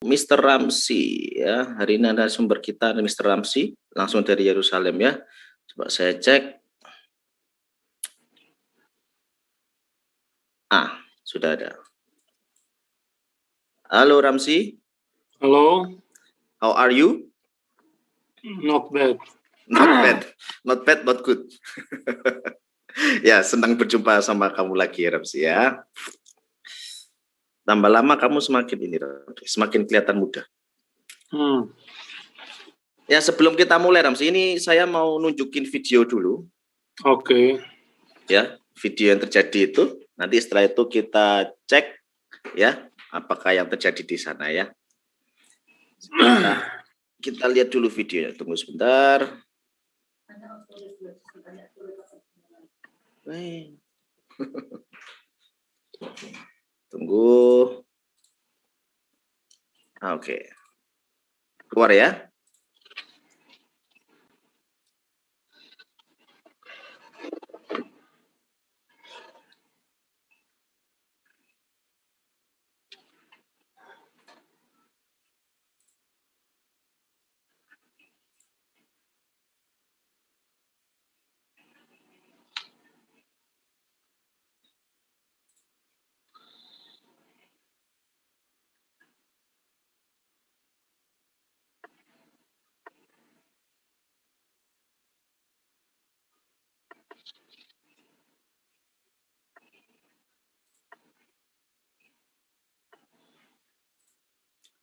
Mr. Ramsi ya. Hari ini ada sumber kita Mr. Ramsi langsung dari Yerusalem ya. Coba saya cek. Sudah ada. Halo Ramsi. Hello. How are you? Not bad. Not bad, not good. Ya, senang berjumpa sama kamu lagi Ramsi ya. Tambah lama kamu semakin kelihatan muda. Ya, sebelum kita mulai Ramsi, ini saya mau nunjukin video dulu. Oke. Ya, video yang terjadi itu. Nanti setelah itu kita cek ya, apakah yang terjadi di sana ya. Kita lihat dulu videonya. Tunggu sebentar. Tunggu. Oke. Keluar ya.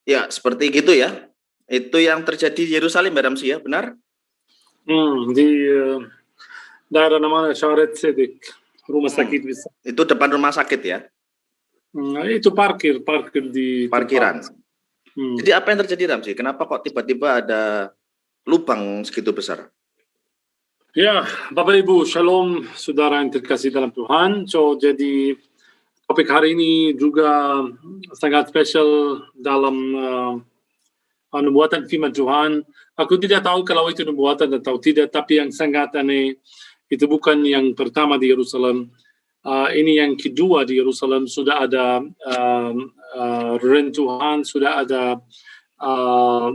Ya, seperti gitu ya. Itu yang terjadi di Yerusalem, Mbak Ramsi ya, benar? Di daerah namanya Sharet Sedek, rumah sakit bisa. Itu depan rumah sakit ya? Itu parkir di parkiran. Jadi apa yang terjadi Ramsi? Kenapa kok tiba-tiba ada lubang segitu besar? Ya, Bapak Ibu, Shalom, saudara yang terkasih dalam Tuhan. Jadi topik hari ini juga sangat spesial dalam nubuatan firman Tuhan. Aku tidak tahu kalau itu nubuatan atau tidak, tapi yang sangat aneh, itu bukan yang pertama di Yerusalem. Ini yang kedua di Yerusalem. Sudah ada reruntuhan, sudah ada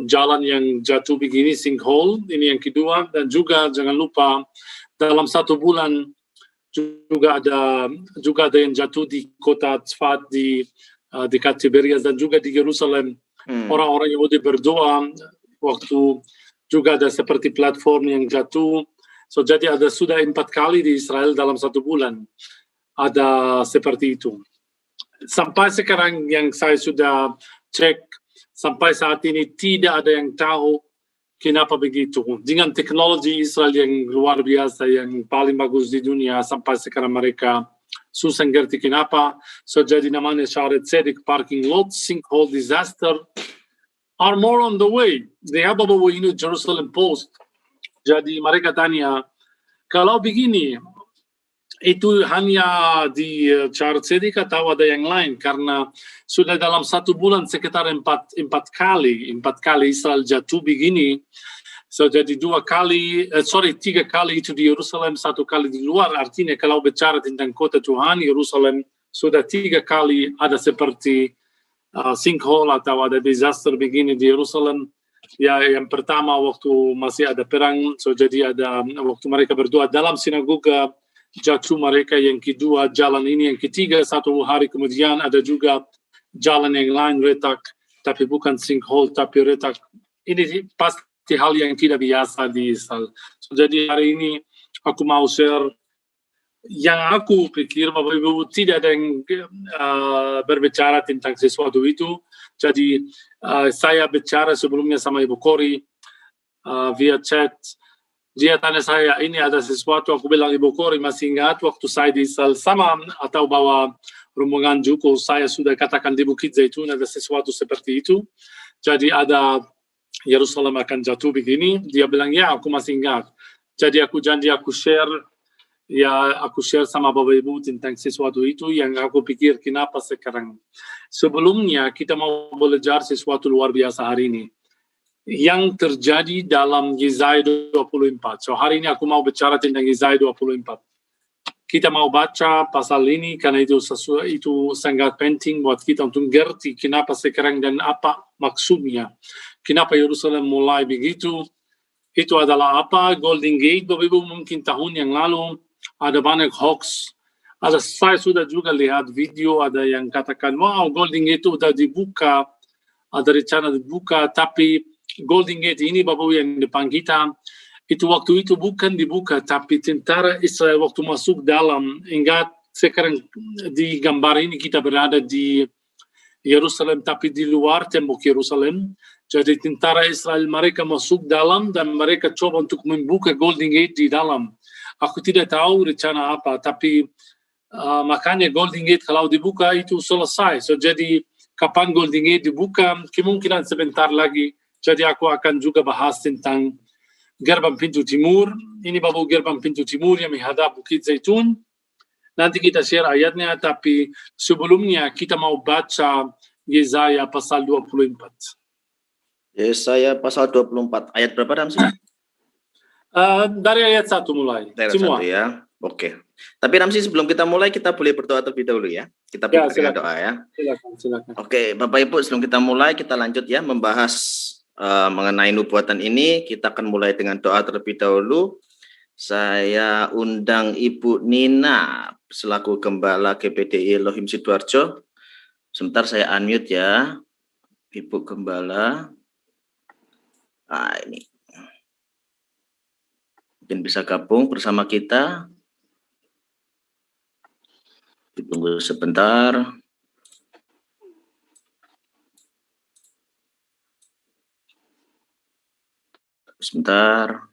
jalan yang jatuh begini, sinkhole. Ini yang kedua. Dan juga jangan lupa dalam 1 bulan juga ada yang jatuh di kota Tzfat di dekat Tiberias dan juga di Yerusalem. Orang-orang Yahudi berdoa waktu juga ada seperti platform yang jatuh. Jadi sudah 4 kali di Israel dalam 1 bulan ada seperti itu. Sampai sekarang yang saya sudah cek, sampai saat ini tidak ada yang tahu kenapa begitu. Dengan teknologi Israel yang luar biasa, yang paling bagus di dunia, sampai sekarang mereka susah ngerti kenapa. Jadi namanya Sharet Sedek parking lot, sinkhole disaster are more on the way. They have ini Jerusalem Post. Jadi mereka tanya, kalau begini, itu hanya di Sharet Sedek atau ada yang lain? Karena sudah dalam 1 bulan sekitar 4 kali Israel jatuh begini. Jadi 3 kali itu di Yerusalem, 1 kali di luar. Artinya kalau bicara tentang kota Tuhan, Yerusalem sudah 3 kali ada seperti sinkhole atau ada disaster begini di Yerusalem. Ya, yang pertama waktu masih ada perang, jadi ada waktu mereka berdoa dalam sinagoga jatuh mereka. Yang kedua jalan ini, yang ketiga 1 hari kemudian ada juga jalan yang lain retak, tapi bukan sinkhole tapi retak. Ini pasti hal yang tidak biasa di Israel. Jadi hari ini aku mau share yang aku pikir Bapak Ibu tidak ada yang berbicara tentang sesuatu itu. Jadi saya bicara sebelumnya sama Ibu Kori via chat. Dia tanya saya, ini ada sesuatu. Aku bilang, Ibu Kori masih ingat waktu saya di Israel sama atau bawa rombongan Juko, saya sudah katakan di Bukit Zaitun ada sesuatu seperti itu. Jadi ada Yerusalem akan jatuh begini. Dia bilang, ya aku masih ingat. Jadi aku janji aku share sama Bapak Ibu tentang sesuatu itu yang aku pikir kenapa sekarang. Sebelumnya kita mau belajar sesuatu luar biasa hari ini yang terjadi dalam Yesaya 24. Hari ini aku mau bicara tentang Yesaya 24. kita mau baca pasal ini karena itu sangat penting buat kita untuk ngerti kenapa sekarang dan apa maksudnya. Kenapa Yerusalem mulai begitu? Itu adalah apa? Golden Gate, Bapak Ibu, mungkin tahun yang lalu ada banyak hoax. Saya sudah juga lihat video, ada yang katakan, wow, Golden Gate itu sudah dibuka, ada rencana dibuka, tapi Golden Gate ini, Bapak Ibu, yang depan kita, itu waktu itu bukan dibuka, tapi tentara Israel waktu masuk dalam. Ingat sekarang di gambar ini kita berada di Yerusalem, tapi di luar tembok Yerusalem. Jadi tentara Israel mereka masuk dalam dan mereka coba untuk membuka Golden Gate di dalam. Aku tidak tahu rencana apa, tapi makanya Golden Gate kalau dibuka itu selesai. So, jadi kapan Golden Gate dibuka? Kemungkinan sebentar lagi. Jadi aku akan juga bahas tentang gerbang pintu timur. Ini Bapak gerbang pintu timur yang menghadap Bukit Zaitun. Nanti kita share ayatnya, tapi sebelumnya kita mau baca Yesaya pasal 24. Yesaya pasal 24. Ayat berapa, Ramsi? Dari ayat 1 mulai. Dari Semua. 1 ya. Oke. Tapi Ramsi, sebelum kita mulai, kita boleh berdoa terlebih dahulu ya. Kita buka dengan doa ya. Silakan. Oke, Bapak Ibu, sebelum kita mulai, kita lanjut ya membahas mengenai nubuatan ini. Kita akan mulai dengan doa terlebih dahulu. Saya undang Ibu Nina selaku Gembala GPDI Elohim Sidoarjo. Sebentar saya unmute ya, Ibu Gembala. Nah, ini mungkin bisa gabung bersama kita. Ditunggu sebentar. Sebentar,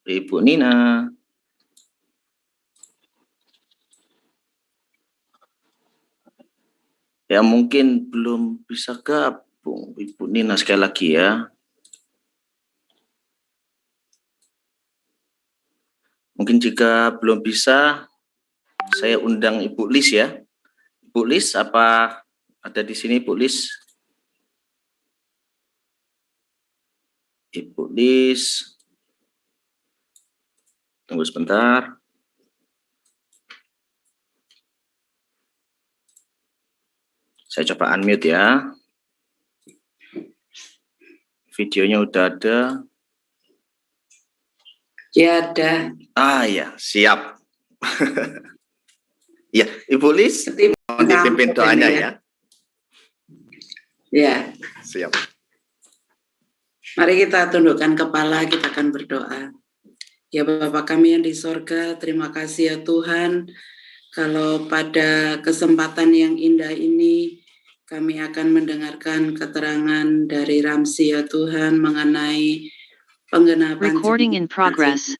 Ibu Nina. Ya mungkin belum bisa gabung, Ibu Nina sekali lagi ya. Mungkin jika belum bisa, saya undang Ibu Lis ya. Ibu Lis, apa ada di sini Ibu Lis? Ibu Lis. Tunggu sebentar. Saya coba unmute ya. Videonya udah ada. Ya ada. Ya, siap. Ya, Ibu Lis, mohon dipimpin doanya ya. Ya. Siap. Mari kita tundukkan kepala, kita akan berdoa. Ya Bapa kami yang di sorga, terima kasih ya Tuhan, kalau pada kesempatan yang indah ini, kami akan mendengarkan keterangan dari Ramsi ya Tuhan, mengenai penggenapan. Recording in progress.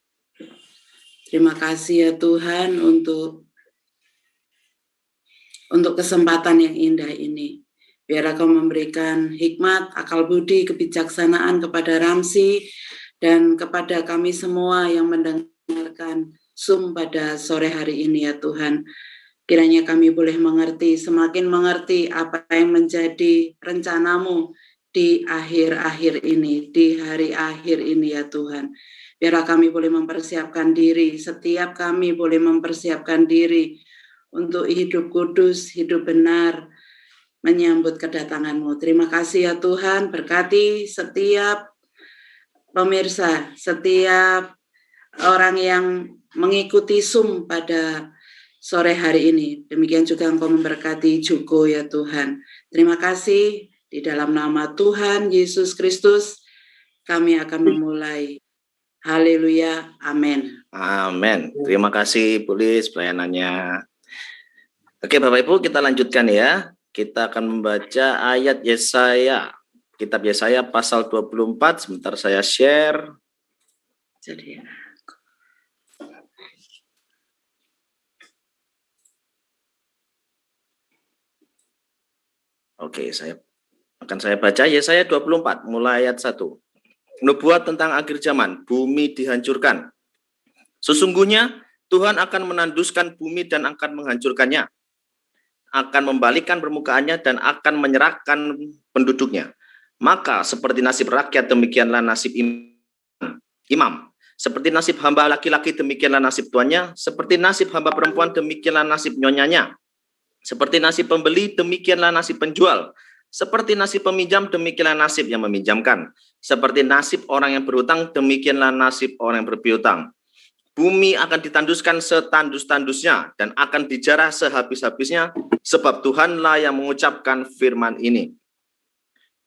Terima kasih ya Tuhan untuk kesempatan yang indah ini. Biar Kau memberikan hikmat, akal budi, kebijaksanaan kepada Ramsi dan kepada kami semua yang mendengarkan Zoom pada sore hari ini ya Tuhan. Kiranya kami boleh mengerti, semakin mengerti apa yang menjadi rencana-Mu di akhir-akhir ini, di hari akhir ini ya Tuhan. Biar kami boleh mempersiapkan diri, setiap kami boleh mempersiapkan diri untuk hidup kudus, hidup benar, menyambut kedatangan-Mu. Terima kasih ya Tuhan, berkati setiap pemirsa, setiap orang yang mengikuti Zoom pada sore hari ini. Demikian juga Engkau memberkati Jugo ya Tuhan. Terima kasih, di dalam nama Tuhan Yesus Kristus kami akan memulai. Haleluya, amin. Amin. Terima kasih Bu Lis pelayanannya. Oke Bapak Ibu, kita lanjutkan ya. Kita akan membaca ayat Yesaya. Kitab Yesaya pasal 24. Sebentar saya share. Jadi Oke, saya baca Yesaya 24 mulai ayat 1. Nubuat tentang akhir zaman, bumi dihancurkan. Sesungguhnya Tuhan akan menanduskan bumi dan akan menghancurkannya. Akan membalikkan permukaannya dan akan menyerahkan penduduknya. Maka seperti nasib rakyat, demikianlah nasib imam. Seperti nasib hamba laki-laki, demikianlah nasib tuannya. Seperti nasib hamba perempuan, demikianlah nasib nyonyanya. Seperti nasib pembeli, demikianlah nasib penjual. Seperti nasib peminjam, demikianlah nasib yang meminjamkan. Seperti nasib orang yang berhutang, demikianlah nasib orang yang berpiutang. Bumi akan ditanduskan setandus-tandusnya dan akan dijarah sehabis-habisnya, sebab Tuhanlah yang mengucapkan firman ini.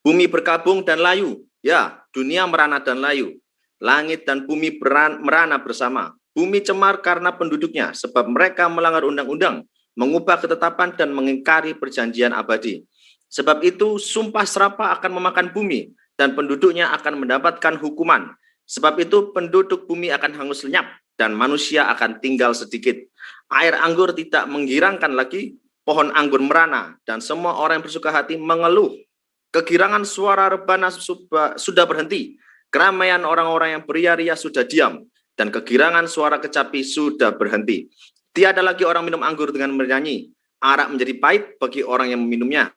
Bumi berkabung dan layu, ya, dunia merana dan layu. Langit dan bumi merana bersama. Bumi cemar karena penduduknya, sebab mereka melanggar undang-undang, mengubah ketetapan dan mengingkari perjanjian abadi. Sebab itu sumpah serapah akan memakan bumi, dan penduduknya akan mendapatkan hukuman. Sebab itu penduduk bumi akan hangus lenyap, dan manusia akan tinggal sedikit. Air anggur tidak menggirangkan lagi, pohon anggur merana, dan semua orang yang bersuka hati mengeluh. Kegirangan suara rebana sudah berhenti, keramaian orang-orang yang beria-ria sudah diam, dan kegirangan suara kecapi sudah berhenti. Tiada lagi orang minum anggur dengan bernyanyi, arak menjadi pahit bagi orang yang meminumnya.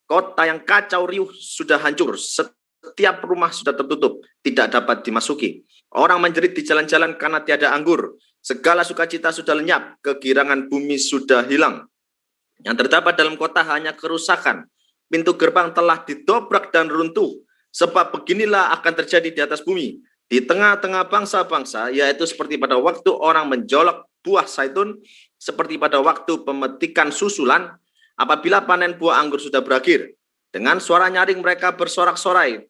Kota yang kacau riuh sudah hancur, setiap rumah sudah tertutup, tidak dapat dimasuki. Orang menjerit di jalan-jalan karena tiada anggur. Segala sukacita sudah lenyap, kegirangan bumi sudah hilang. Yang terdapat dalam kota hanya kerusakan. Pintu gerbang telah didobrak dan runtuh. Sebab beginilah akan terjadi di atas bumi, di tengah-tengah bangsa-bangsa, yaitu seperti pada waktu orang menjolok buah zaitun, seperti pada waktu pemetikan susulan, apabila panen buah anggur sudah berakhir. Dengan suara nyaring mereka bersorak-sorai.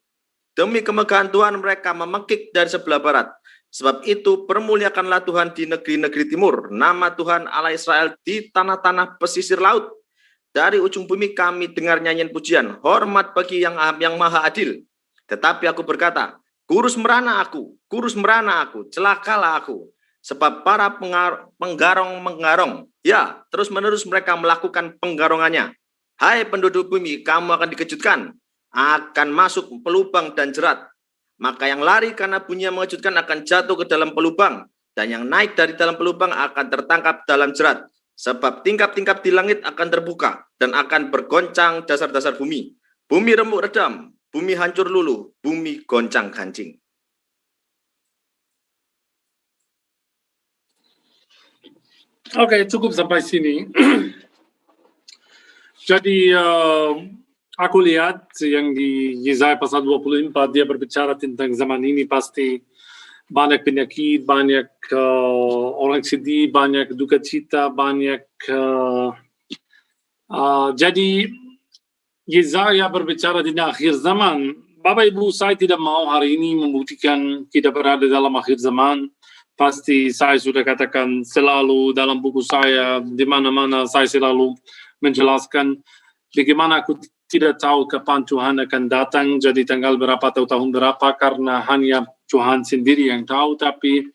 Demi kemegahan Tuhan mereka memekik dari sebelah barat. Sebab itu permuliakanlah Tuhan di negeri-negeri timur. Nama Tuhan Allah Israel di tanah-tanah pesisir laut. Dari ujung bumi kami dengar nyanyian pujian. Hormat bagi yang maha adil. Tetapi aku berkata, kurus merana aku, celakalah aku. Sebab para penggarong, ya, terus-menerus mereka melakukan penggarongannya. Hai penduduk bumi, kamu akan dikejutkan, akan masuk pelubang dan jerat. Maka yang lari karena bunyi yang mengejutkan akan jatuh ke dalam pelubang, dan yang naik dari dalam pelubang akan tertangkap dalam jerat. Sebab tingkap-tingkap di langit akan terbuka, dan akan bergoncang dasar-dasar bumi. Bumi remuk redam, bumi hancur luluh, bumi goncang-gancing. Oke, cukup sampai sini. Jadi aku lihat yang di Yesaya pasal 24, dia berbicara tentang zaman ini pasti banyak penyakit, banyak orang sedih, banyak duka cita, banyak jadi Yesaya berbicara di akhir zaman. Bapak Ibu, saya tidak mau hari ini membuktikan kita berada dalam akhir zaman. Pasti saya sudah katakan selalu dalam buku saya, di mana-mana saya selalu menjelaskan bagaimana aku tidak tahu kapan Tuhan akan datang, jadi tanggal berapa atau tahun berapa, karena hanya Tuhan sendiri yang tahu, tapi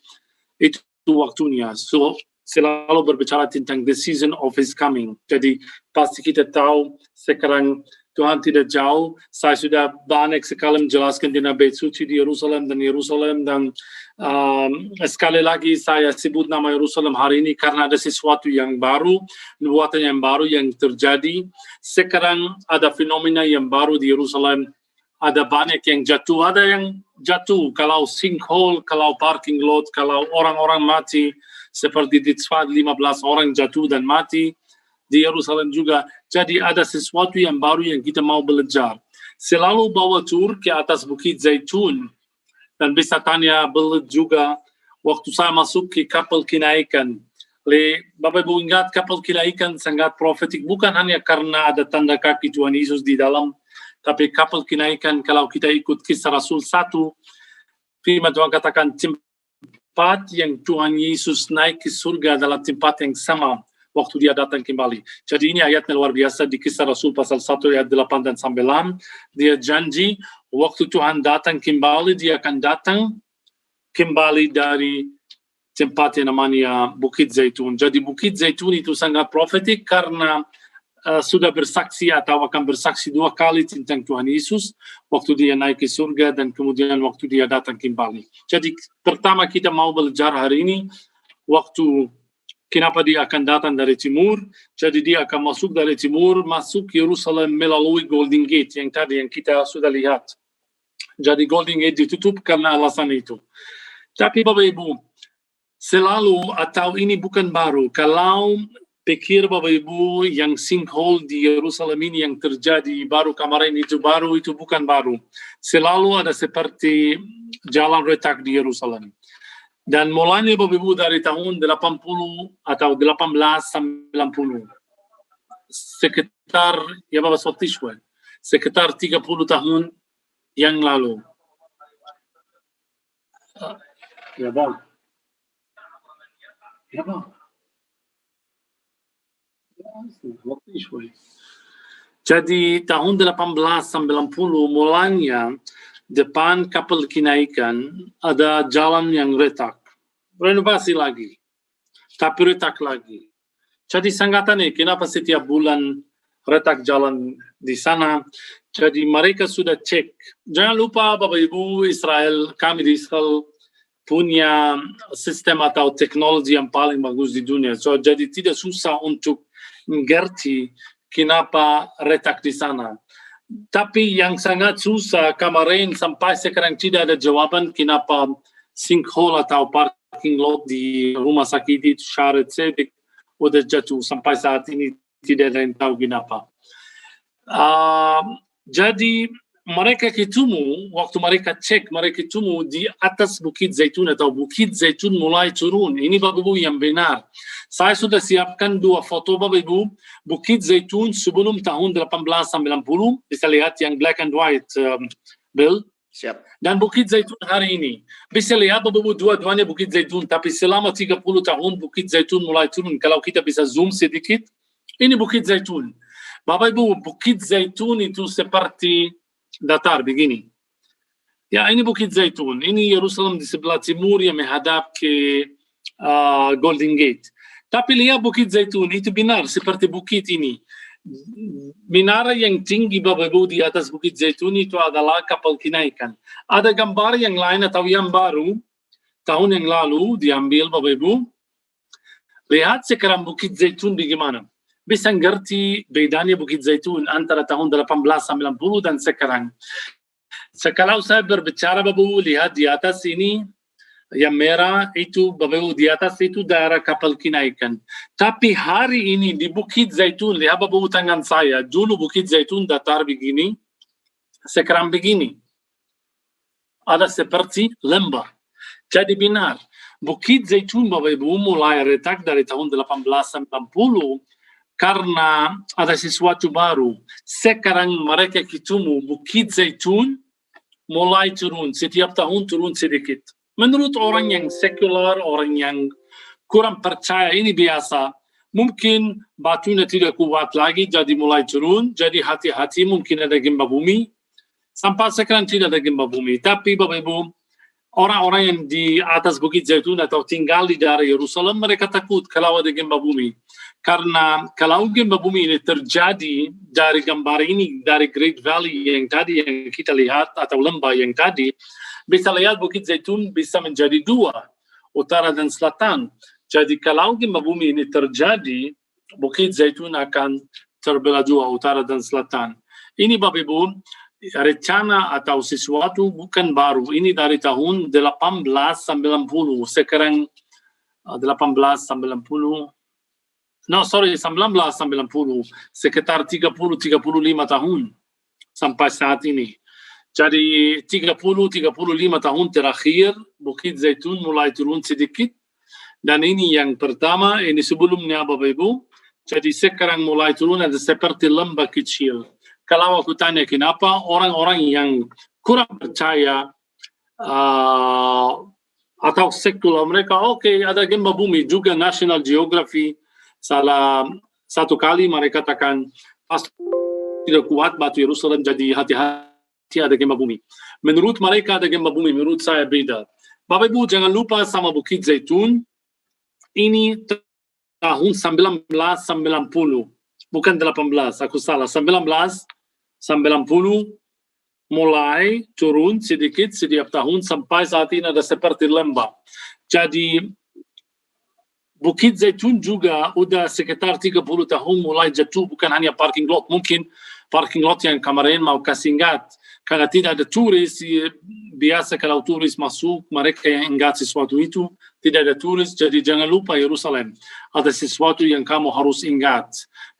itu waktunya. So, selalu berbicara tentang the season of his coming. Jadi pasti kita tahu sekarang Tuhan tidak jauh. Saya sudah banyak sekali menjelaskan di Bait Suci di Yerusalem, dan sekali lagi saya sebut nama Yerusalem hari ini karena ada sesuatu yang baru, nubuatan yang baru yang terjadi. Sekarang ada fenomena yang baru di Yerusalem. Ada banyak yang jatuh, kalau sinkhole, kalau parking lot, kalau orang-orang mati, seperti di Tzfat 15 orang jatuh dan mati. Di Yerusalem juga. Jadi ada sesuatu yang baru yang kita mau belajar. Selalu bawa tur ke atas Bukit Zaitun. Dan bisa tanya belut juga waktu saya masuk ke kapal kenaikan. Bapak Ibu ingat kapal kenaikan sangat profetik. Bukan hanya karena ada tanda kaki Tuhan Yesus di dalam. Tapi kapal kenaikan kalau kita ikut Kisah Rasul 1. Firman Tuhan katakan tempat yang Tuhan Yesus naik ke surga adalah tempat yang sama waktu dia datang kembali. Jadi ini ayatnya luar biasa di Kisah Rasul pasal 1 ayat 8 dan 9. Dia janji waktu Tuhan datang kembali, dia akan datang kembali dari tempat yang namanya Bukit Zaitun. Jadi Bukit Zaitun itu sangat profetik karena sudah bersaksi atau akan bersaksi 2 kali tentang Tuhan Yesus waktu dia naik ke surga dan kemudian waktu dia datang kembali. Jadi pertama kita mau belajar hari ini waktu kenapa dia akan datang dari timur. Jadi dia akan masuk dari timur, masuk Yerusalem melalui Golden Gate yang kita sudah lihat. Jadi Golden Gate ditutup karena alasan itu. Tapi Bapak Ibu, selalu atau ini bukan baru. Kalau pikir Bapak Ibu yang sinkhole di Yerusalem ini yang terjadi baru kemarin itu baru, itu bukan baru. Selalu ada seperti jalan retak di Yerusalem. Dan mulanya Bapak Ibu dari tahun 80 atau 1890. Sekitar, ya Bapak Sotishwa, sekitar 30 tahun yang lalu. Ya Bang. Ya Bang. Jadi tahun 1890 mulanya depan kapal kenaikan ada jalan yang retak. Renovasi lagi. Tapi retak lagi. Jadi sangat aneh kenapa setiap bulan retak jalan di sana. Jadi mereka sudah cek. Jangan lupa Bapak Ibu Israel, kami di Israel punya sistem atau teknologi yang paling bagus di dunia. So, jadi tidak susah untuk mengerti kenapa retak di sana. Tapi yang sangat susah kemarin sampai sekarang tidak ada jawaban kenapa sinkhole atau parking lot di rumah sakit itu Shaare Zedek udah jatuh. Sampai saat ini tidak ada yang tahu kenapa. Jadi mereka ketemu, waktu mereka cek, mereka ketemu di atas Bukit Zaitun atau Bukit Zaitun mulai turun. Ini Bapak Ibu yang benar. Saya sudah siapkan 2 foto Bapak Ibu. Bukit Zaitun sebelum tahun 1890, bisa lihat yang black and white, Bill. Siap. Dan Bukit Zaitun hari ini. Bisa lihat Bapak Ibu dua-duanya Bukit Zaitun, tapi selama 30 tahun Bukit Zaitun mulai turun. Kalau kita bisa zoom sedikit, ini Bukit Zaitun. Bapak Ibu, Bukit Zaitun itu seperti datar begini. Ya, ini Bukit Zaitun. Ini Yerusalem di sebelah timur yang menghadap ke Golden Gate. Tapi lihat Bukit Zaitun, itu benar seperti bukit ini. Menara yang tinggi Bapak Ibu di atas Bukit Zaitun itu adalah kapal kenaikan. Ada gambar yang lain atau yang baru, tahun yang lalu diambil Bapak Ibu. Lihat sekarang Bukit Zaitun bagaimana. Bisa ngerti bedanya Bukit Zaitun antara tahun 1890 dan sekarang. Kalau saya berbicara Bapak Ibu, lihat di atas ini, yang merah itu Bapak Ibu, di atas itu daerah kapal kenaikan. Tapi hari ini di Bukit Zaitun, lihat Bapak Ibu tangan saya, dulu Bukit Zaitun datar begini, sekarang begini. Ada seperti lembah. Jadi benar, Bukit Zaitun Bapak Ibu mulai retak dari tahun 1890, karena ada sesuatu baru. Sekarang mereka ketemu Bukit Zaitun mulai turun. Setiap tahun turun sedikit. Menurut orang yang sekular, orang yang kurang percaya, ini biasa. Mungkin batunya tidak kuat lagi, jadi mulai turun. Jadi hati-hati, mungkin ada gempa bumi. Sampai sekarang tidak ada gempa bumi. Tapi Bapak Ibu, orang-orang yang di atas Bukit Zaitun atau tinggal di daerah Yerusalem, mereka takut kalau ada gempa bumi. Karena kalau gempa bumi ini terjadi dari gambar ini, dari Great Valley yang tadi yang kita lihat, atau lembah yang tadi, bisa lihat Bukit Zaitun bisa menjadi 2, utara dan selatan. Jadi kalau gempa bumi ini terjadi, Bukit Zaitun akan terbelah 2, utara dan selatan. Ini Bapak Ibu, rencana atau sesuatu bukan baru. Ini dari tahun 1890. Sekarang 1990, sekitar 30-35 tahun sampai saat ini. Jadi 30-35 tahun terakhir Bukit Zaitun mulai turun sedikit. Dan ini yang pertama, ini sebelumnya Bapak Ibu. Jadi sekarang mulai turun ada seperti lembah kecil. Kalau aku tanya kenapa, orang-orang yang kurang percaya atau sekular, mereka ada gempa bumi. Juga National Geography salah satu kali mereka katakan pas tidak kuat batu Yerusalem, jadi hati-hati ada gempa bumi. Menurut mereka ada gempa bumi, menurut saya beda. Bapak Ibu jangan lupa sama Bukit Zaitun, ini tahun 1990, bukan 18, aku salah, 1990 mulai turun sedikit setiap tahun sampai saat ini ada seperti lembah. Jadi Bukit Zaitun juga udah sekitar 30 tahun mulai jatuh, bukan hanya parking lot. Mungkin parking lot yang kemarin mau kasih ingat, Karena tidak ada turis, biasa kalau turis masuk, mereka yang ingat sesuatu itu, tidak ada turis, jadi jangan lupa Yerusalem. Ada sesuatu yang kamu harus ingat.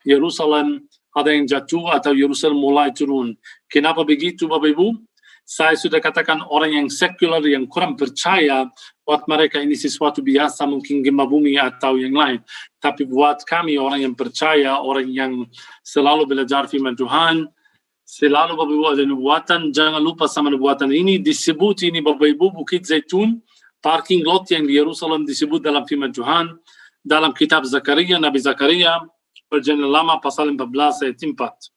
Yerusalem ada yang jatuh atau Yerusalem mulai turun. Kenapa begitu, Bapak Ibu? Saya sudah katakan orang yang sekuler, yang kurang percaya, buat mereka ini sesuatu biasa, mungkin gempa bumi atau yang lain. Tapi buat kami, orang yang percaya, orang yang selalu belajar firman Tuhan, selalu Bapak Ibu ada nubuatan, jangan lupa sama nubuatan ini, disebut ini Bapak Ibu, Bukit Zaitun, parking lot yang di Yerusalem disebut dalam firman Tuhan, dalam kitab Zakaria, Nabi Zakaria, Perjanjian Lama, pasal 14 ayat 4.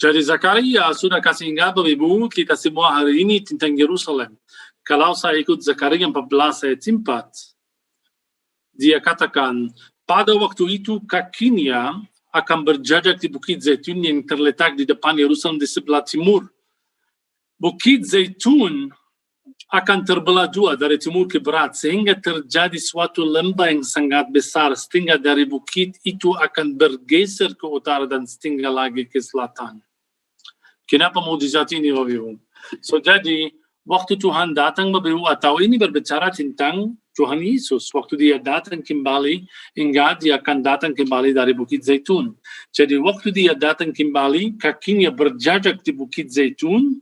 Jadi Zakaria sudah kasih ingat Bapak Ibu, kita semua hari ini tentang Yerusalem. Kalau saya ikut Zakaria 14 ayat 4, dia katakan, pada waktu itu kakinya akan berjajak di Bukit Zaitun yang terletak di depan Yerusalem di sebelah timur. Bukit Zaitun akan terbelah dua dari timur ke barat, sehingga terjadi suatu lembah yang sangat besar, sehingga dari bukit itu akan bergeser ke utara dan sehingga lagi ke selatan. Kenapa mukjizat ini, Bapak Ibu? So, jadi, waktu Tuhan datang, Bapak Ibu, atau ini berbicara tentang Tuhan Yesus. Waktu dia datang kembali, ingat dia akan datang kembali dari Bukit Zaitun. Jadi, waktu dia datang kembali, kakinya berjajak di Bukit Zaitun,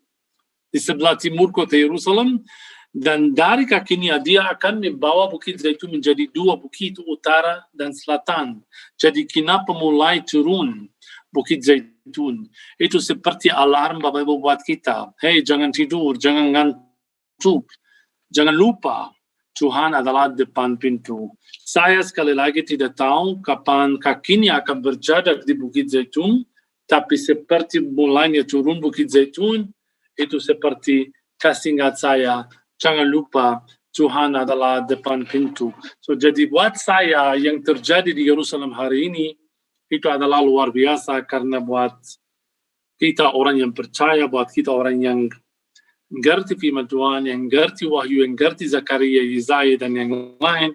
di sebelah timur kota Yerusalem, dan dari kakinya dia akan membawa Bukit Zaitun menjadi dua bukit, utara dan selatan. Jadi, kenapa mulai turun Bukit Zaitun? Itu seperti alarm Bapak Ibu buat kita. Hei, jangan tidur, jangan ngantuk, jangan lupa Tuhan adalah depan pintu. Saya sekali lagi tidak tahu kapan kakinya akan berjajak di Bukit Zaitun, tapi seperti mulainya turun Bukit Zaitun, itu seperti kasih ingat saya, jangan lupa Tuhan adalah depan pintu. So, jadi buat saya yang terjadi di Yerusalem hari ini, itu adalah luar biasa karena buat kita orang yang percaya, buat kita orang yang ngerti firman Tuhan, yang ngerti wahyu, yang ngerti Zakaria, Yesaya, dan yang lain.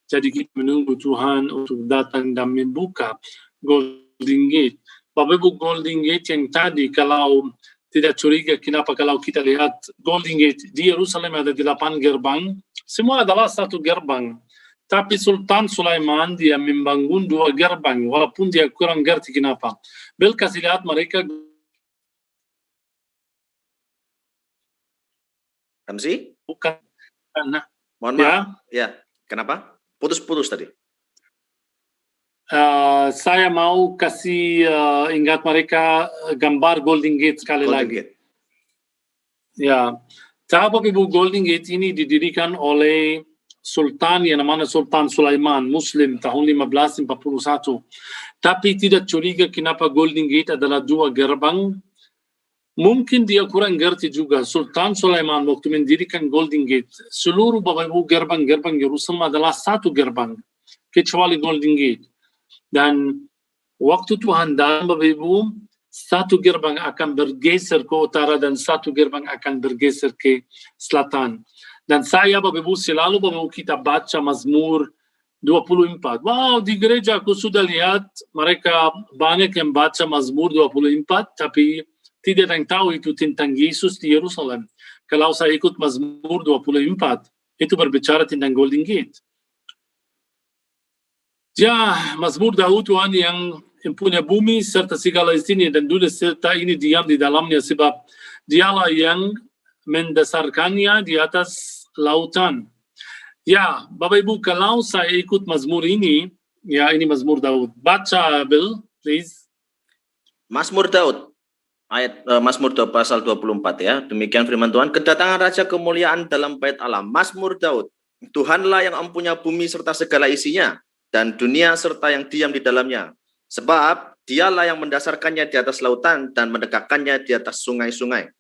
Jadi kita menunggu Tuhan untuk datang dan membuka Golden Gate. Bapak Ibu, Golden Gate yang tadi, kalau tidak curiga kenapa kalau kita lihat Golden Gate di Yerusalem ada 8 gerbang, semua adalah satu gerbang. Tapi Sultan Sulaiman dia membangun 2 gerbang, walaupun dia kurang ngerti kenapa. Bel kasih lihat mereka. Ramzi? Bukan. Nah, Mohon maaf. Ya, kenapa? Putus-putus tadi. Saya mau kasih ingat mereka gambar Golden Gate sekali Golden lagi. Gate. Ya, Bapak Ibu, Golden Gate ini didirikan oleh Sultan yang namanya Sultan Sulaiman, Muslim, tahun 1541. Tapi tidak curiga kenapa Golden Gate adalah 2 gerbang. Mungkin dia kurang ngerti juga. Sultan Sulaiman waktu mendirikan Golden Gate, seluruh Bapak Ibu gerbang-gerbang Yerusalem adalah 1 gerbang, kecuali Golden Gate. Dan waktu Tuhan datang Bapak Ibu, 1 gerbang akan bergeser ke utara dan 1 gerbang akan bergeser ke selatan. Dan saya Bapak Ibu selalu Bapak Ibu kita baca Mazmur 24. Wow, di gereja aku sudah lihat mereka banyak yang baca Mazmur 24, tapi tidak ada yang tahu itu tentang Yesus di Yerusalem. Kalau saya ikut Mazmur 24, itu berbicara tentang Golden Gate. Ya, Mazmur Daud Tuhan yang punya bumi serta segala isinya dan dunia serta ini diam di dalamnya sebab dialah yang mendasarkannya di atas lautan. Ya, Bapak Ibu, kalau saya ikut Mazmur ini, ya ini Mazmur Daud. Baca, Bill, please. Mazmur Daud. Mazmur Daud pasal 24 ya. Demikian firman Tuhan. Kedatangan Raja kemuliaan dalam bait Allah. Mazmur Daud. Tuhanlah yang empunya bumi serta segala isinya, dan dunia serta yang diam di dalamnya. Sebab dialah yang mendasarkannya di atas lautan dan menegakkannya di atas sungai-sungai.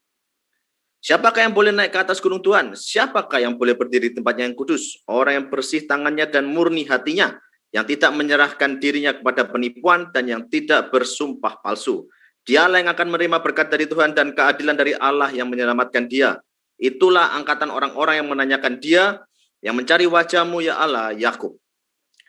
Siapakah yang boleh naik ke atas gunung Tuhan? Siapakah yang boleh berdiri di tempatnya yang kudus? Orang yang bersih tangannya dan murni hatinya, yang tidak menyerahkan dirinya kepada penipuan dan yang tidak bersumpah palsu. Dialah yang akan menerima berkat dari Tuhan dan keadilan dari Allah yang menyelamatkan dia. Itulah angkatan orang-orang yang menanyakan dia, yang mencari wajah-Mu ya Allah, Yakub.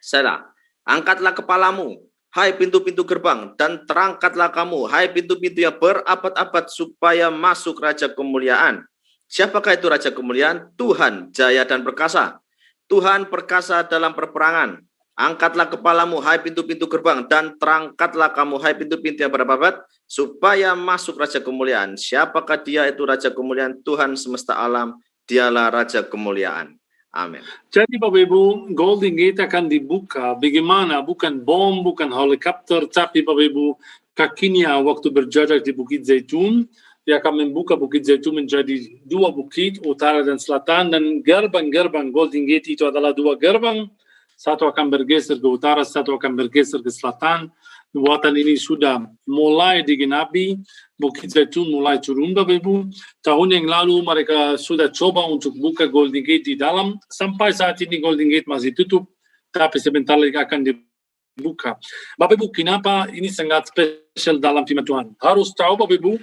Selah, angkatlah kepalamu, hai pintu-pintu gerbang, dan terangkatlah kamu, hai pintu-pintu yang berabad-abad, supaya masuk Raja Kemuliaan. Siapakah itu Raja Kemuliaan? Tuhan jaya dan perkasa. Tuhan perkasa dalam peperangan. Angkatlah kepalamu, hai pintu-pintu gerbang, dan terangkatlah kamu, hai pintu-pintu yang berabad, supaya masuk Raja Kemuliaan. Siapakah dia itu Raja Kemuliaan? Tuhan semesta alam, dialah Raja Kemuliaan. Amin. Jadi Bapak Ibu, Golden Gate akan dibuka. Bagaimana? Bukan bom, bukan helikopter, tapi Bapak Ibu, kakinya waktu berjarak di Bukit Zaitun, dia akan membuka Bukit Zaitun menjadi 2 bukit, utara dan selatan, dan gerbang-gerbang Golden Gate itu adalah 2 gerbang. Satu akan bergeser ke utara, satu akan bergeser ke selatan. Nubuatan ini sudah mulai digenapi, Bukit Zaitun mulai turun Bapak Ibu. Tahun yang lalu mereka sudah coba untuk buka Golden Gate di dalam. Sampai saat ini Golden Gate masih tutup, tapi sebentar lagi akan dibuka. Bapak Ibu, kenapa ini sangat spesial dalam firman Tuhan? Harus tahu Bapak Ibu,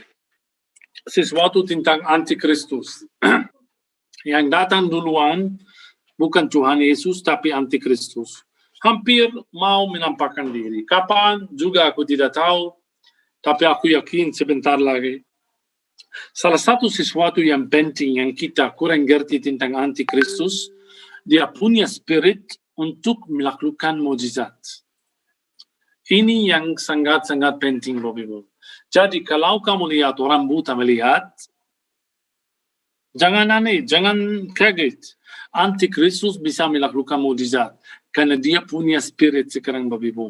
sesuatu tentang Antikristus. Yang datang duluan bukan Tuhan Yesus, tapi Antikristus. Hampir mau menampakkan diri. Kapan juga aku tidak tahu, tapi aku yakin sebentar lagi. Salah satu sesuatu yang penting yang kita kurang ngerti tentang Antikristus, dia punya spirit untuk melakukan mukjizat. Ini yang sangat-sangat penting, Bapak Ibu. Jadi kalau kamu lihat orang buta melihat, jangan aneh, jangan kaget. Antikristus bisa melakukan mukjizat karena dia punya spirit sekarang Bapak Ibu.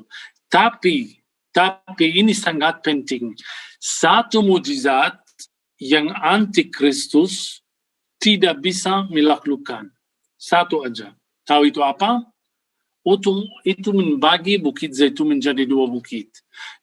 Tapi ini sangat penting. Satu mukjizat yang Antikristus tidak bisa melakukan. Satu aja. Tahu itu apa? Itu membagi Bukit Zaitun menjadi 2 bukit.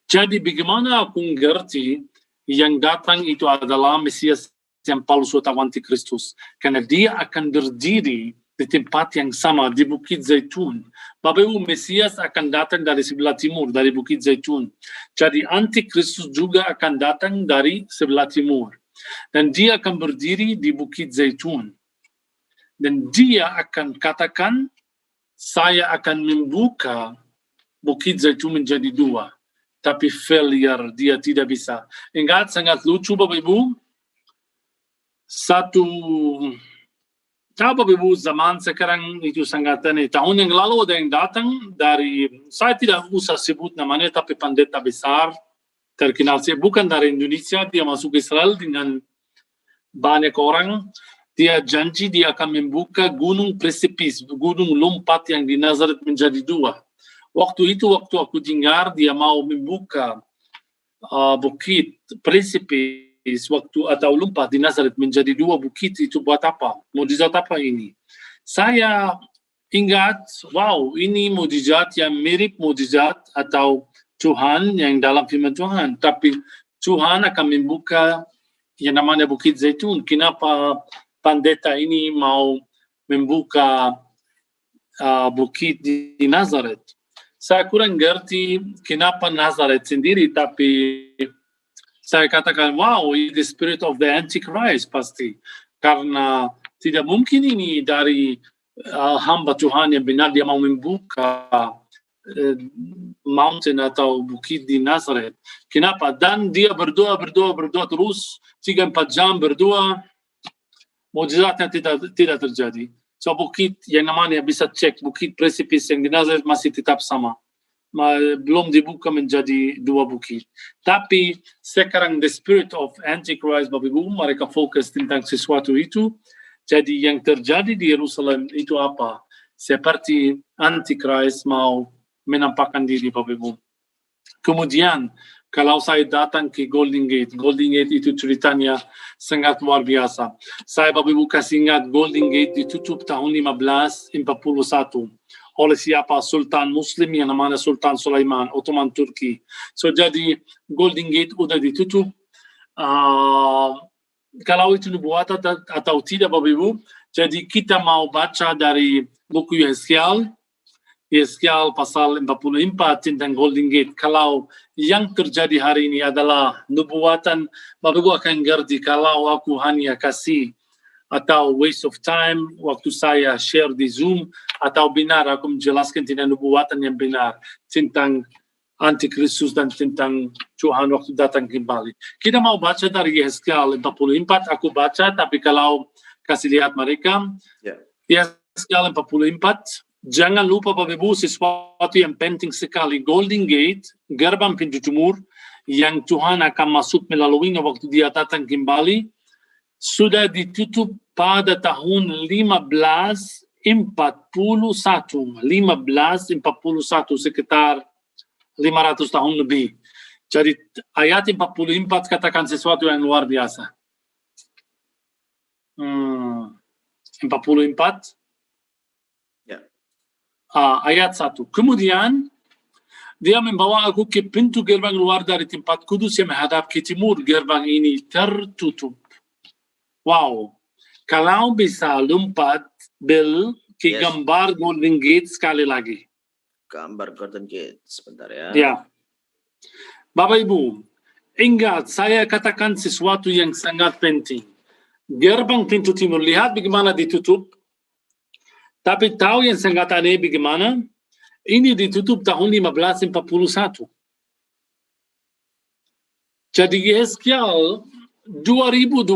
Jadi bagaimana aku mengerti yang datang itu adalah Mesias yang palsu atau Antikristus? Karena dia akan berdiri di tempat yang sama di Bukit Zaitun. Bapak Ibu, Mesias akan datang dari sebelah timur, dari Bukit Zaitun. Jadi Antikristus juga akan datang dari sebelah timur. Dan dia akan berdiri di Bukit Zaitun. Dan dia akan katakan, saya akan membuka Bukit Zaitun menjadi 2. Tapi failure, dia tidak bisa. Ingat, sangat lucu Bapak Ibu. Tahu Bapak Ibu, zaman sekarang itu sangat aneh. Tahun yang lalu ada yang datang dari, saya tidak usah sebut namanya, tapi pendeta besar, terkenal. Bukan dari Indonesia, dia masuk Israel dengan banyak orang. Dia janji dia akan membuka gunung presipis, gunung lompat yang di Nazaret menjadi 2. Waktu itu, waktu aku dengar dia mau membuka bukit presipis, waktu atau lompat di Nazaret menjadi 2 bukit, itu buat apa? Mukjizat apa ini? Saya ingat, wow, ini mukjizat yang mirip mukjizat atau Tuhan yang dalam firman Tuhan. Tapi Tuhan akan membuka yang namanya Bukit Zaitun. Kenapa pendeta ini mau membuka bukit di Nazaret? Saya kurang ngerti kenapa Nazaret sendiri, tapi saya katakan, wow, it is the spirit of the Antichrist pasti. Karena tidak mungkin ini dari hamba Tuhan yang benar, dia mau membuka mountain atau bukit di Nazaret. Kenapa? Dan dia berdoa terus, 3-4 jam berdoa, mukjizatnya tidak terjadi. So bukit yang namanya bisa cek, bukit presipis yang di Nazaret masih tetap sama. Belum dibuka menjadi 2 bukit. Tapi sekarang the spirit of Antichrist, Bapak Ibu, mereka fokus tentang sesuatu itu. Jadi yang terjadi di Yerusalem itu apa? Seperti Antichrist mau menampakkan diri, Bapak Ibu. Kemudian kalau saya datang ke Golden Gate itu ceritanya sangat luar biasa. Saya Bapak Ibu kasih ingat, Golden Gate ditutup tahun 1541 oleh siapa? Sultan Muslim yang namanya Sultan Sulaiman, Ottoman Turki. So jadi Golden Gate udah ditutup. Kalau itu nubuatan atau tidak Bapak Ibu, jadi kita mau baca dari buku Yeskiel pasal 44 tentang Golden Gate. Kalau yang terjadi hari ini adalah nubuatan, Bapak Ibu akan ngerti kalau aku hanya kasih atau waste of time waktu saya share di Zoom, atau benar aku menjelaskan tentang nubuatan yang benar tentang antikristus dan tentang Tuhan waktu datang kembali. Kita mau baca dari Yehezkiel 44, aku baca, tapi kalau kasih lihat mereka, Yehezkiel 44, jangan lupa Bapak Ibu sesuatu yang penting sekali, Golden Gate, gerbang pintu timur, yang Tuhan akan masuk melaluinya waktu dia datang kembali, sudah ditutup pada tahun 1541, sekitar 500 tahun lebih. Jadi ayat 44 katakan sesuatu yang luar biasa. 44 ayat 1. Kemudian dia membawa aku ke pintu gerbang luar dari tempat kudus yang menghadap ke timur. Gerbang ini tertutup. Wow. Kalau bisa lompat Bill ke gambar Golden Gate sekali lagi. Gambar Golden Gate, sebentar ya. Ya. Bapak Ibu, ingat saya katakan sesuatu yang sangat penting. Gerbang pintu timur, lihat bagaimana ditutup. Tapi tahu yang sangat aneh bagaimana? Ini ditutup tahun 1541. Jadi Yehezkiel 2200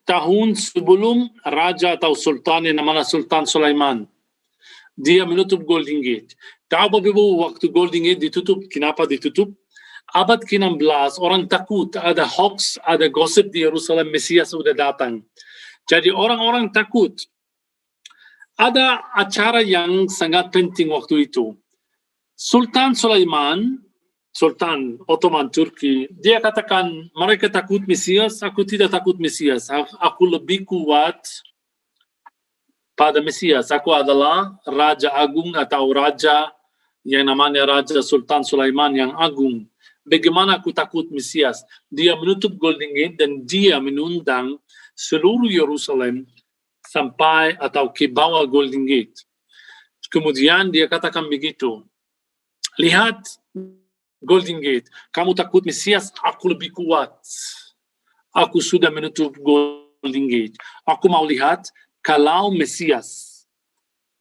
tahun sebelum raja atau sultan yang namanya Sultan Sulaiman. Dia menutup Golden Gate. Tahu Bapak Ibu waktu Golden Gate ditutup, kenapa ditutup? Abad ke-16 orang takut, ada hoax, ada gosip di Yerusalem, Mesias sudah datang. Jadi orang-orang takut. Ada acara yang sangat penting waktu itu. Sultan Sulaiman, Sultan Ottoman Turki, dia katakan mereka takut Mesias, aku tidak takut Mesias. Aku lebih kuat pada Mesias. Aku adalah Raja Agung atau Raja yang namanya Raja Sultan Sulaiman yang agung. Bagaimana aku takut Mesias? Dia menutup Golden Gate dan dia mengundang seluruh Yerusalem sampai atau ke bawah Golden Gate. Kemudian dia katakan begitu. Lihat Golden Gate. Kamu takut Mesias? Aku lebih kuat. Aku sudah menutup Golden Gate. Aku mau lihat kalau Mesias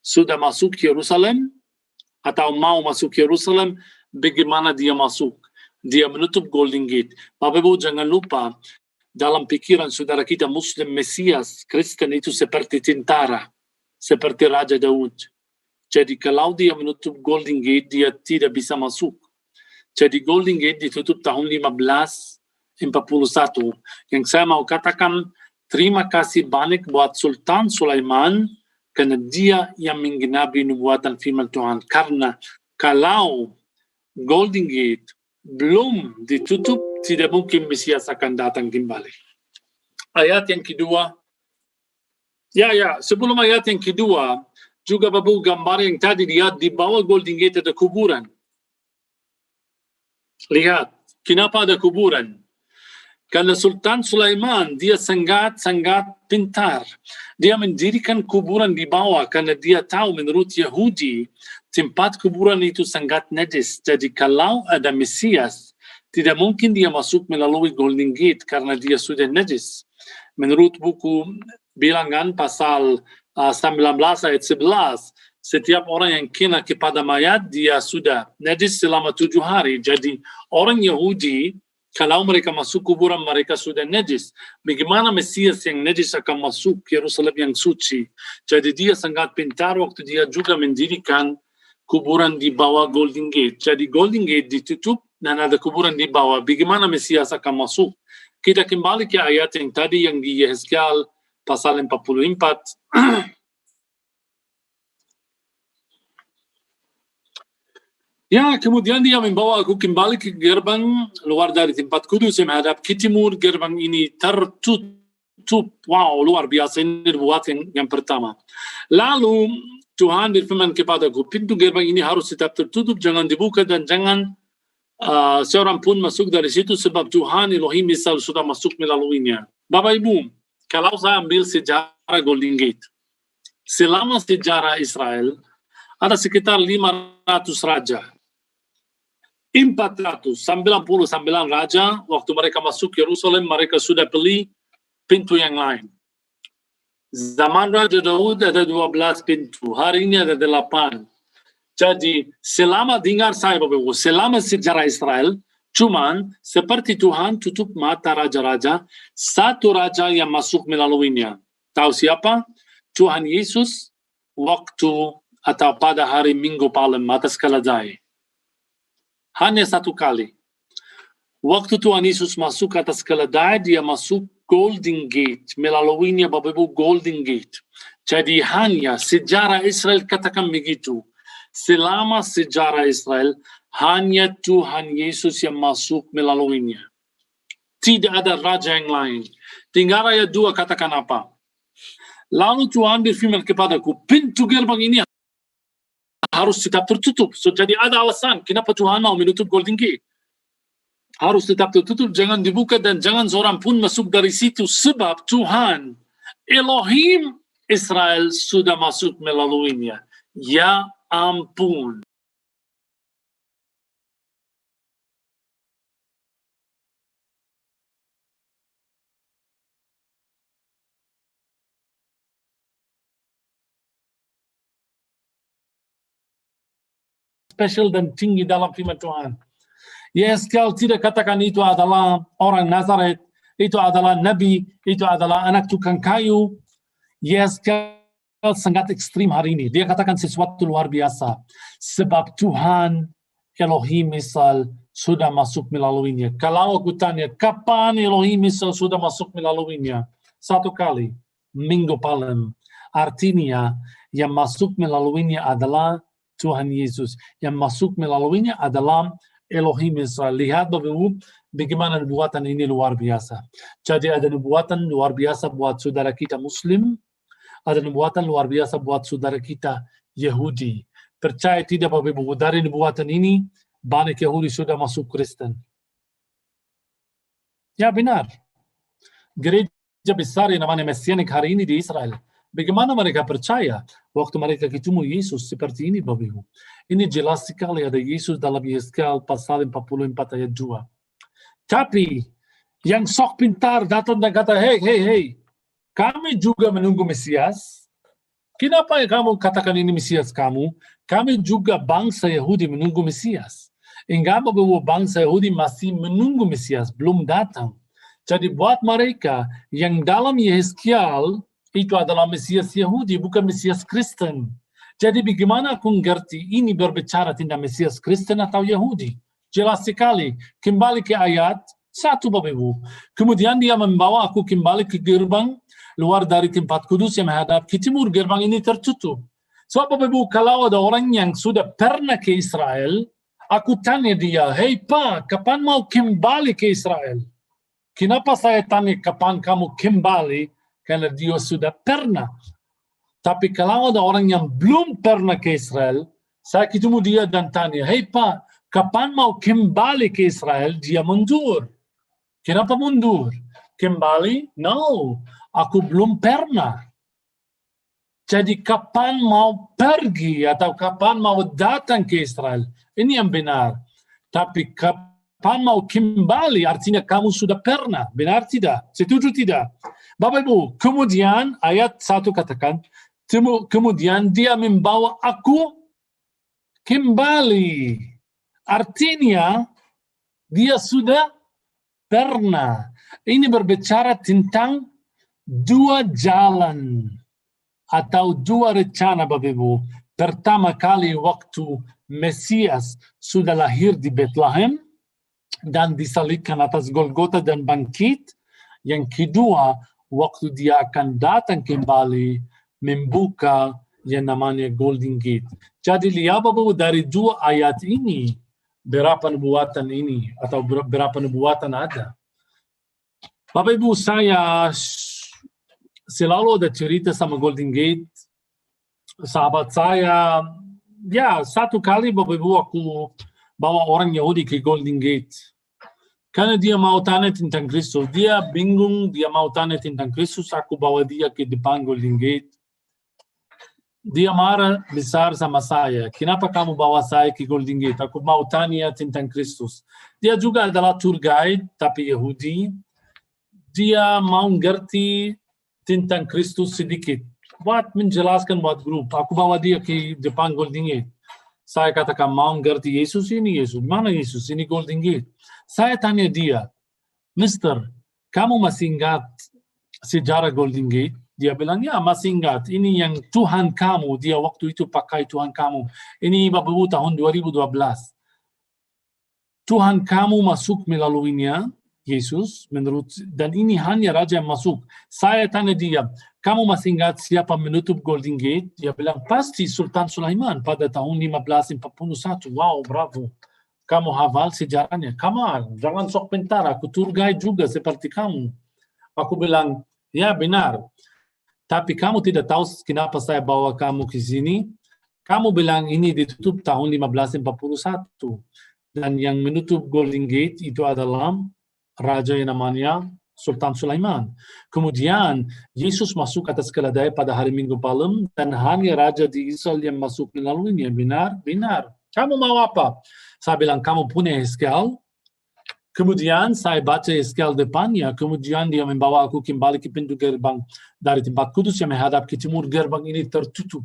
sudah masuk Yerusalem atau mau masuk Yerusalem, bagaimana dia masuk? Dia menutup Golden Gate. Bapak Ibu jangan lupa, dalam pikiran saudara kita Muslim, Mesias, Kristen itu seperti tentara, seperti Raja Daud. Jadi kalau dia menutup Golden Gate, dia tidak bisa masuk. Jadi Golden Gate ditutup tahun 1541. Yang saya mau katakan, terima kasih banyak buat Sultan Sulaiman karena dia yang menggenapi nubuatan firman Tuhan. Karena kalau Golden Gate belum ditutup, tidak mungkin Mesias akan datang kembali. Ayat yang kedua. Sebelum ayat yang kedua, juga Bapak gambar yang tadi lihat di bawah Golden Gate ada kuburan. Lihat, kenapa ada kuburan? Karena Sultan Sulaiman, dia sangat-sangat pintar. Dia mendirikan kuburan di bawah karena dia tahu menurut Yahudi, tempat kuburan itu sangat najis. Jadi kalau ada Mesias, tidak mungkin dia masuk melalui Golden Gate karena dia sudah najis. Menurut buku Bilangan pasal 19 ayat 11, setiap orang yang kena kepada mayat, dia sudah najis selama 7 hari. Jadi orang Yahudi, kalau mereka masuk kuburan, mereka sudah najis. Bagaimana Mesias yang najis akan masuk Yerusalem yang suci? Jadi dia sangat pintar waktu dia juga mendirikan kuburan di bawah Golden Gate. Jadi Golden Gate ditutup dan ada kuburan di bawah. Bagaimana Mesias akan masuk? Kita kembali ke ayat yang tadi yang di Yehezkiel pasal 44. Kemudian dia membawa aku kembali ke gerbang luar dari tempat kudus yang menghadap ke timur. Gerbang ini tertutup. Wow, luar biasa. Ini buat yang pertama. Lalu Tuhan berfirman kepadaku, pintu gerbang ini harus tetap tertutup, jangan dibuka dan jangan seorang pun masuk dari situ sebab Tuhan Elohim Israel sudah masuk melaluinya. Bapak Ibu, kalau saya ambil sejarah Golden Gate, selama sejarah Israel ada sekitar 500 raja. 499 raja, waktu mereka masuk Yerusalem, mereka sudah beli pintu yang lain. Zaman Raja Daud ada 12 pintu, hari ini ada 8. Jadi selama dengar saya Bapak Ibu, selama sejarah Israel, cuman seperti Tuhan tutup mata raja-raja, satu raja yang masuk melaluinya. Tahu siapa? Tuhan Yesus waktu atau pada hari Minggu Palem atas keledai. Hanya satu kali. Waktu Tuhan Yesus masuk atas keledai, dia masuk Golden Gate, melaluinya Bapak Ibu Golden Gate. Jadi hanya sejarah Israel katakan begitu. Selama sejarah Israel, hanya Tuhan Yesus yang masuk melaluinya. Tidak ada raja yang lain. Tinggal ayat 2 katakan apa? Lalu Tuhan berfirman kepadaku, pintu gerbang ini harus tetap tertutup. So, jadi ada alasan kenapa Tuhan mau menutup Golden Gate. Harus tetap tertutup, jangan dibuka dan jangan seorang pun masuk dari situ. Sebab Tuhan, Elohim Israel sudah masuk melaluinya. Ya ampun. Spesial dan tinggi dalam firman Tuhan. Yeskel tidak katakan itu adalah orang Nazaret, itu adalah Nabi, itu adalah anak tukang kayu. Yeskel sangat ekstrim hari ini. Dia katakan sesuatu luar biasa. Sebab Tuhan Elohim Israel sudah masuk melaluinya. Kalau aku tanya, kapan Elohim Israel sudah masuk melaluinya? Satu kali, Minggu Palem. Artinya, yang masuk melaluinya adalah Tuhan Yesus. Yang masuk melaluinya adalah Elohim Israel. Lihat Bapak Ibu, bagaimana nubuatan ini luar biasa. Jadi ada nubuatan luar biasa buat saudara kita Muslim, ada nubuatan luar biasa buat saudara kita Yahudi. Percaya tidak Bapak Ibu, dari nubuatan ini banyak Yahudi sudah masuk Kristen. Ya benar. Gereja besar yang namanya Mesianik hari ini di Israel. Bagaimana mereka percaya waktu mereka ketemu Yesus seperti ini Bapak Ibu. Ini jelas sekali ada Yesus dalam Yeskel pasal 44 ayat 2. Tapi yang sok pintar datang dan kata, hei, kami juga menunggu Mesias. Kenapa kamu katakan ini Mesias kamu? Kami juga bangsa Yahudi menunggu Mesias. Enggak Bapak bangsa Yahudi masih menunggu Mesias, belum datang. Jadi buat mereka yang dalam Yeskel itu adalah Mesias Yahudi, bukan Mesias Kristen. Jadi bagaimana aku ngerti ini berbicara tentang Mesias Kristen atau Yahudi? Jelas sekali. Kembali ke ayat 1 Bapak Ibu. Kemudian dia membawa aku kembali ke gerbang luar dari tempat kudus yang menghadap ke timur. Gerbang ini tertutup. So Bapak Ibu, kalau ada orang yang sudah pernah ke Israel, aku tanya dia, hei Pak, kapan mau kembali ke Israel? Kenapa saya tanya kapan kamu kembali? Karena dia sudah pernah. Tapi kalau ada orang yang belum pernah ke Israel, saya ketemu dia dan tanya, hei Pak, kapan mau kembali ke Israel? Dia mundur. Kenapa mundur? Kembali? No, aku belum pernah. Jadi kapan mau pergi atau kapan mau datang ke Israel? Ini yang benar. Tapi kapan mau kembali artinya kamu sudah pernah. Benar tidak? Setuju tidak? Bapak Ibu, kemudian ayat 1 katakan, kemudian dia membawa aku kembali. Artinya, dia sudah pernah. Ini berbicara tentang dua jalan atau dua rencana Bapak Ibu. Pertama kali waktu Mesias sudah lahir di Bethlehem dan disalibkan atas Golgota dan bangkit. Yang kedua, waktu dia akan datang kembali membuka yang namanya Golden Gate. Jadi lihat Bapak dari dua ayat ini, berapa nubuatan ini atau berapa nubuatan ada. Bapak Ibu, saya selalu ada cerita sama Golden Gate. Sahabat saya, ya satu kali Bapak Ibu aku bawa orang Yahudi ke Golden Gate. Karena dia mau tanya tentang Kristus. Dia bingung, dia mau tanya tentang Kristus. Aku bawa dia ke depan Golden Gate. Dia marah besar sama saya. Kenapa kamu bawa saya ke Golden Gate? Aku mau tanya tentang Kristus. Dia juga adalah tour guide, tapi Yahudi. Dia mau ngerti tentang Kristus sedikit. Buat menjelaskan buat grup. Aku bawa dia ke depan Golden Gate. Saya katakan mau ngerti Yesus ini, Yesus. Mana Yesus? Ini Golden Gate. Saya tanya dia, Mister, kamu masih ingat sejarah Golden Gate? Dia bilang, ya masih ingat. Ini yang Tuhan kamu, dia waktu itu pakai Tuhan kamu. Ini Bapak Ibu tahun 2012. Tuhan kamu masuk melaluinya, Yesus, dan ini hanya Raja yang masuk. Saya tanya dia, kamu masih ingat siapa menutup Golden Gate? Dia bilang, pasti Sultan Sulaiman pada tahun 1541. Wow, bravo. Kamu hafal sejarahnya. Come on, jangan sok pintar. Aku tour guide juga seperti kamu. Aku bilang, ya benar. Tapi kamu tidak tahu kenapa saya bawa kamu ke sini. Kamu bilang ini ditutup tahun 1541. Dan yang menutup Golden Gate itu adalah raja yang namanya Sultan Sulaiman. Kemudian Yesus masuk atas keledai pada hari Minggu malam dan hanya raja di Israel yang masuk melaluinya. Benar? Benar. Kamu mau apa? Saya bilang, kamu punya Hezkel. Kemudian saya baca Hezkel depannya. Kemudian dia membawa aku kembali ke pintu gerbang dari tempat kudus yang menghadap ke timur. Gerbang ini tertutup.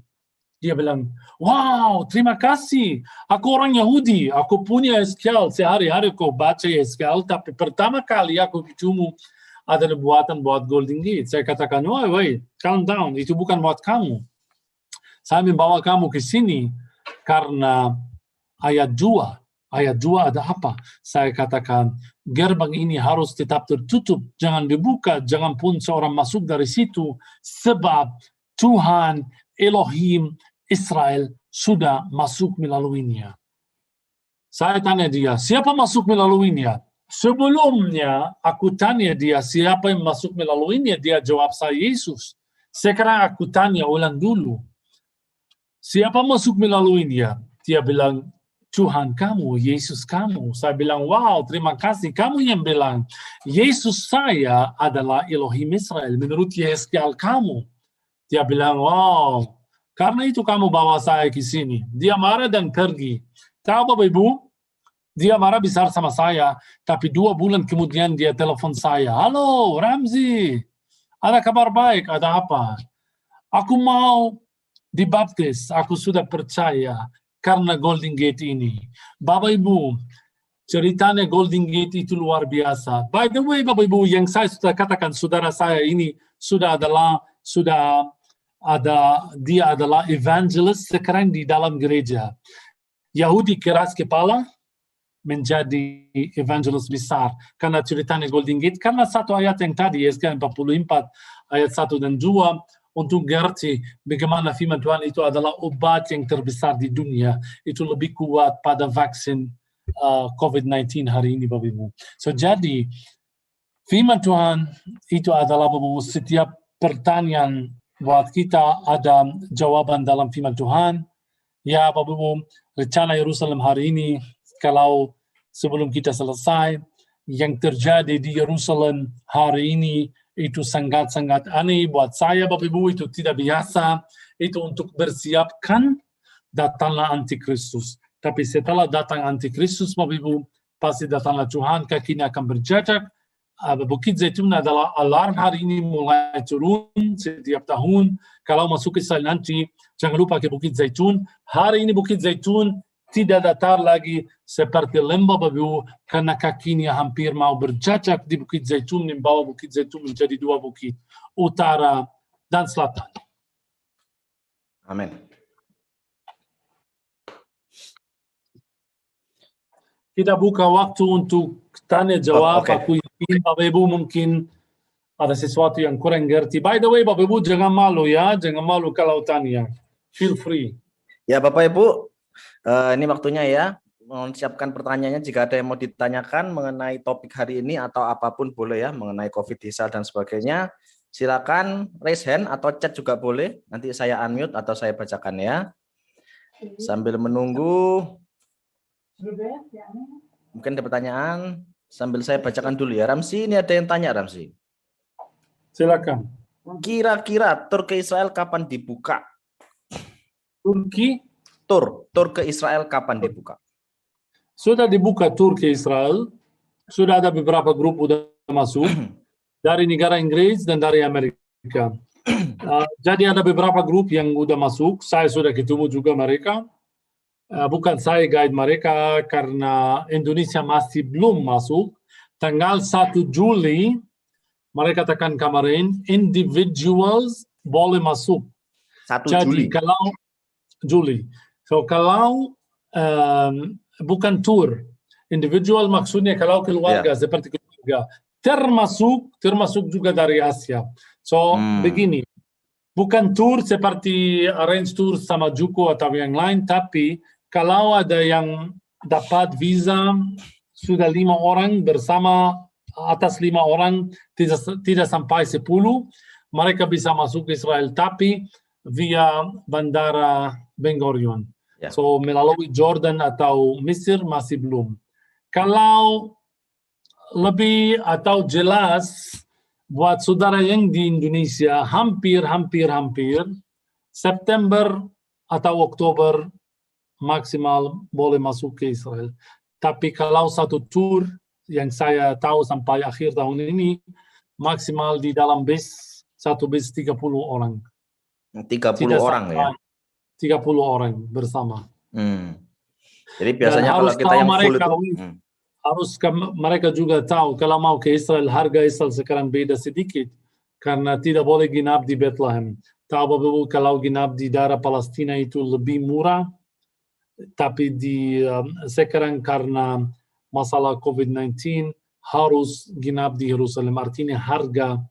Dia bilang, wow, terima kasih. Aku orang Yahudi. Aku punya Hezkel. Sehari-hari aku baca Hezkel. Tapi pertama kali aku ketemu ada buatan buat Golden Gate. Saya katakan, wait, calm down. Itu bukan buat kamu. Saya membawa kamu ke sini karena ayat 2. Ayat 2 ada apa? Saya katakan, gerbang ini harus tetap tertutup. Jangan dibuka. Jangan pun seorang masuk dari situ. Sebab Tuhan Elohim Israel sudah masuk melaluinya. Saya tanya dia, siapa masuk melaluinya? Sebelumnya aku tanya dia, siapa yang masuk melaluinya? Dia jawab, saya Yesus. Sekarang aku tanya ulang dulu. Siapa masuk melaluinya? Dia bilang, Tuhan kamu, Yesus kamu. Saya bilang, wow, terima kasih. Kamu yang bilang, Yesus saya adalah Elohim Israel. Menurut Yeskel kamu. Dia bilang, wow, karena itu kamu bawa saya ke sini. Dia marah dan pergi. Tahu Bapak Ibu? Dia marah besar sama saya. Tapi 2 bulan kemudian dia telepon saya. Halo, Ramzi. Ada kabar baik? Ada apa? Aku mau dibaptis. Aku sudah percaya karena Golden Gate ini. Bapak Ibu, ceritanya Golden Gate itu luar biasa. By the way, Bapak Ibu, yang saya sudah katakan, saudara saya ini dia adalah evangelist sekarang di dalam gereja. Yahudi keras kepala menjadi evangelist besar. Karena ceritanya Golden Gate, karena satu ayat yang tadi, Yesaya 44, ayat 1 dan 2, untuk ngerti bagaimana firman Tuhan itu adalah obat yang terbesar di dunia. Itu lebih kuat pada vaksin COVID-19 hari ini, Bapak Ibu. So, jadi, firman Tuhan itu adalah, Bapak Ibu, setiap pertanyaan buat kita ada jawaban dalam firman Tuhan. Ya, Bapak Ibu, rencana Yerusalem hari ini, kalau sebelum kita selesai, yang terjadi di Yerusalem hari ini, itu sangat-sangat aneh buat saya, Bapak Ibu, itu tidak biasa. Itu untuk bersiapkan datanglah Antikristus. Tapi setelah datang Antikristus, Bapak Ibu, pasti datanglah Tuhan, kakinya akan berjejak. Bukit Zaitun adalah alarm hari ini mulai turun setiap tahun. Kalau masuk Israel nanti, jangan lupa ke Bukit Zaitun. Hari ini Bukit Zaitun tidak datar lagi seperti lembah, Bapak Ibu, karena kakinya hampir mau berjejak di Bukit Zaitun, membawa Bukit Zaitun menjadi 2 bukit, utara dan selatan. Amin. Kita buka waktu untuk tanya jawab. Okay. Aku yakin Bapak Ibu mungkin ada sesuatu yang kurang ngerti. By the way, Bapak Ibu jangan malu ya, jangan malu kalau tanya. Feel free. Ya Bapak Ibu, ini waktunya ya, menyiapkan pertanyaannya jika ada yang mau ditanyakan mengenai topik hari ini atau apapun boleh ya, mengenai COVID, Israel dan sebagainya. Silakan raise hand atau chat juga boleh. Nanti saya unmute atau saya bacakan ya. Sambil menunggu. Mungkin ada pertanyaan, sambil saya bacakan dulu ya. Ramzi, ini ada yang tanya Ramzi. Silakan. Kira-kira tur ke Israel kapan dibuka? Turki? Tur ke Israel kapan dibuka? Sudah dibuka tur ke Israel. Sudah ada beberapa grup sudah masuk dari negara Inggris dan dari Amerika. Jadi ada beberapa grup yang sudah masuk. Saya sudah ketemu juga mereka. bukan saya guide mereka karena Indonesia masih belum masuk. Tanggal 1 Juli, mereka katakan kemarin, individuals boleh masuk. 1 Jadi Juli. kalau Juli, kalau bukan tour, individual maksudnya kalau keluarga seperti keluarga, termasuk juga dari Asia. So begini, bukan tour seperti arrange tour sama Juko atau yang lain, tapi kalau ada yang dapat visa sudah 5 orang bersama atas 5 orang tidak sampai 10, mereka bisa masuk Israel, tapi via bandara Ben Gurion. So melalui Jordan atau Mesir masih belum. Kalau lebih atau jelas buat saudara yang di Indonesia, hampir September atau Oktober maksimal boleh masuk ke Israel. Tapi kalau satu tour yang saya tahu sampai akhir tahun ini, maksimal di dalam bis, satu bis 30 orang. 30 orang ya? 30 orang bersama. Jadi biasanya kalau kita yang full itu... Harus mereka juga tahu kalau mau ke Israel, harga Israel sekarang beda sedikit. Karena tidak boleh ginap di Bethlehem. Tahu kalau ginap di daerah Palestina itu lebih murah. Tapi sekarang karena masalah COVID-19 harus ginap di Yerusalem. Artinya harga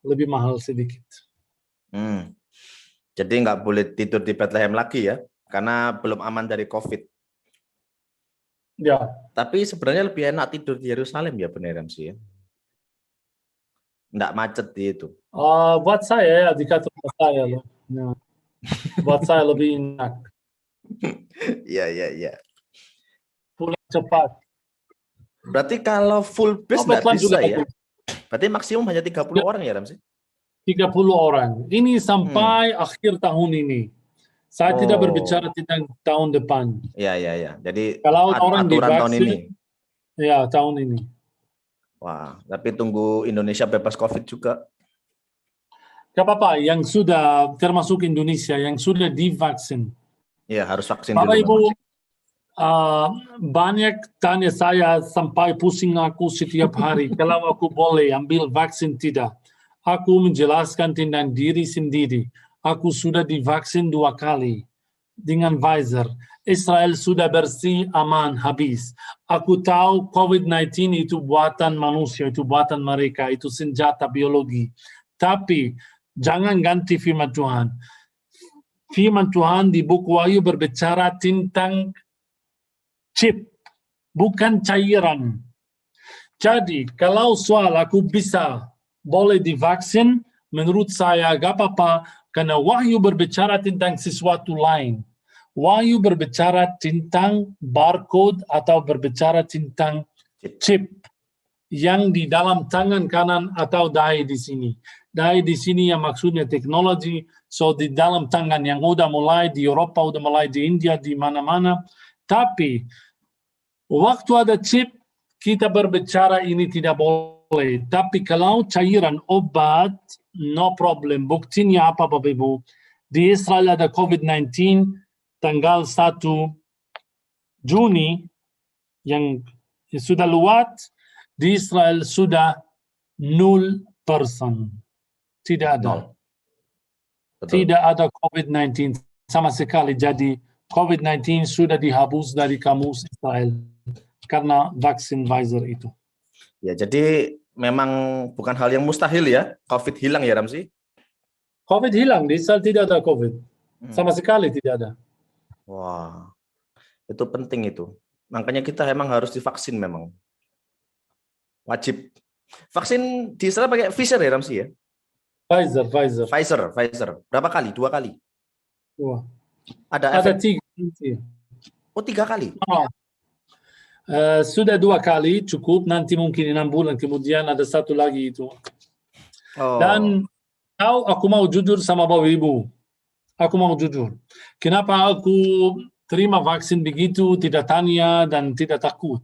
lebih mahal sedikit. Jadi nggak boleh tidur di Bethlehem lagi ya? Karena belum aman dari COVID. Ya. Tapi sebenarnya lebih enak tidur di Yerusalem ya, benar sih ya? Nggak macet di itu. Buat saya ya, dikata saya loh. Ya. Buat saya lebih enak. Iya. Pulang cepat. Berarti kalau full bus nggak bisa ya? Berarti maksimum hanya 30 orang ya, Ramzi? 30 orang. Ini sampai akhir tahun ini. Saya tidak berbicara tentang tahun depan. Iya. Jadi kalau orang aturan tahun ini. Ya, tahun ini. Wah, tapi tunggu Indonesia bebas COVID juga. Gak apa-apa, yang sudah termasuk Indonesia, yang sudah divaksin. Iya, harus vaksin Bapak dulu. Ibu, banyak tanya saya sampai pusing aku setiap hari. Kalau aku boleh ambil vaksin, tidak. Aku menjelaskan tentang diri sendiri. Aku sudah divaksin 2 kali dengan Pfizer. Israel sudah bersih, aman, habis. Aku tahu COVID-19 itu buatan manusia, itu buatan mereka, itu senjata biologi. Tapi jangan ganti firman Tuhan. Firman Tuhan di buku Wahyu berbicara tentang chip, bukan cairan. Jadi kalau soal aku bisa boleh divaksin, menurut saya gak apa-apa, karena Wahyu berbicara tentang sesuatu lain. Wahyu berbicara tentang barcode atau berbicara tentang chip yang di dalam tangan kanan atau dahi di sini. Dahi di sini yang maksudnya teknologi, so di dalam tangan yang udah mulai di Eropa, udah mulai di India, di mana-mana. Tapi waktu ada chip, kita berbicara ini tidak boleh. Tapi kalau cairan obat, no problem. Buktinya apa Bapak Ibu? Di Israel ada COVID-19 tanggal 1 Juni yang sudah lewat. Di Israel sudah 0%. Tidak ada. Tidak ada COVID-19 sama sekali. Jadi COVID-19 sudah dihapus dari kamus Israel karena vaksin Pfizer itu. Ya, jadi memang bukan hal yang mustahil ya, COVID hilang ya, Ramzi? COVID hilang, di Israel tidak ada COVID. Sama sekali tidak ada. Wah, itu penting itu. Makanya kita emang harus divaksin memang. Wajib. Vaksin di Israel pakai Pfizer ya, Ramzi ya? Pfizer. Berapa kali? 2 kali? 2. Ada 3. Oh, 3 kali? Sudah 2 kali cukup, nanti mungkin 6 bulan kemudian ada 1 lagi itu. Dan aku mau jujur sama Bapak Ibu. Aku mau jujur. Kenapa aku terima vaksin begitu, tidak tanya dan tidak takut?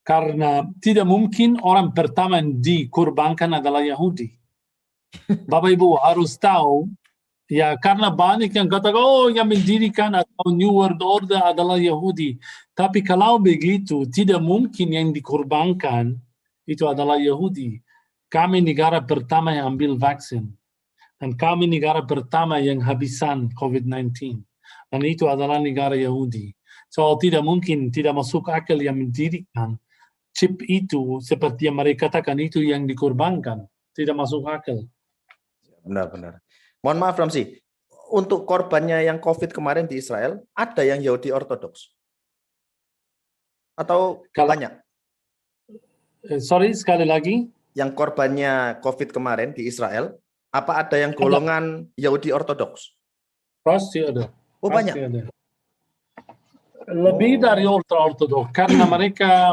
Karena tidak mungkin orang pertama yang dikorbankan adalah Yahudi. Bapak Ibu harus tahu, Ya, karena banyak yang katakan, oh yang mendirikan atau New World Order adalah Yahudi. Tapi kalau begitu, tidak mungkin yang dikorbankan itu adalah Yahudi. Kami negara pertama yang ambil vaksin. Dan kami negara pertama yang habisan COVID-19. Dan itu adalah negara Yahudi. So, tidak mungkin, tidak masuk akal yang mendirikan chip itu, seperti yang mereka katakan, itu yang dikorbankan. Tidak masuk akal. Benar-benar. Mohon maaf Ramzi, untuk korbannya yang COVID kemarin di Israel, ada yang Yahudi Ortodoks? Atau banyak? Sorry, sekali lagi. Yang korbannya COVID kemarin di Israel, apa ada yang golongan Yahudi Ortodoks? Pasti ada. Oh, Pasti banyak? ada. Lebih dari ultra-ortodoks, karena mereka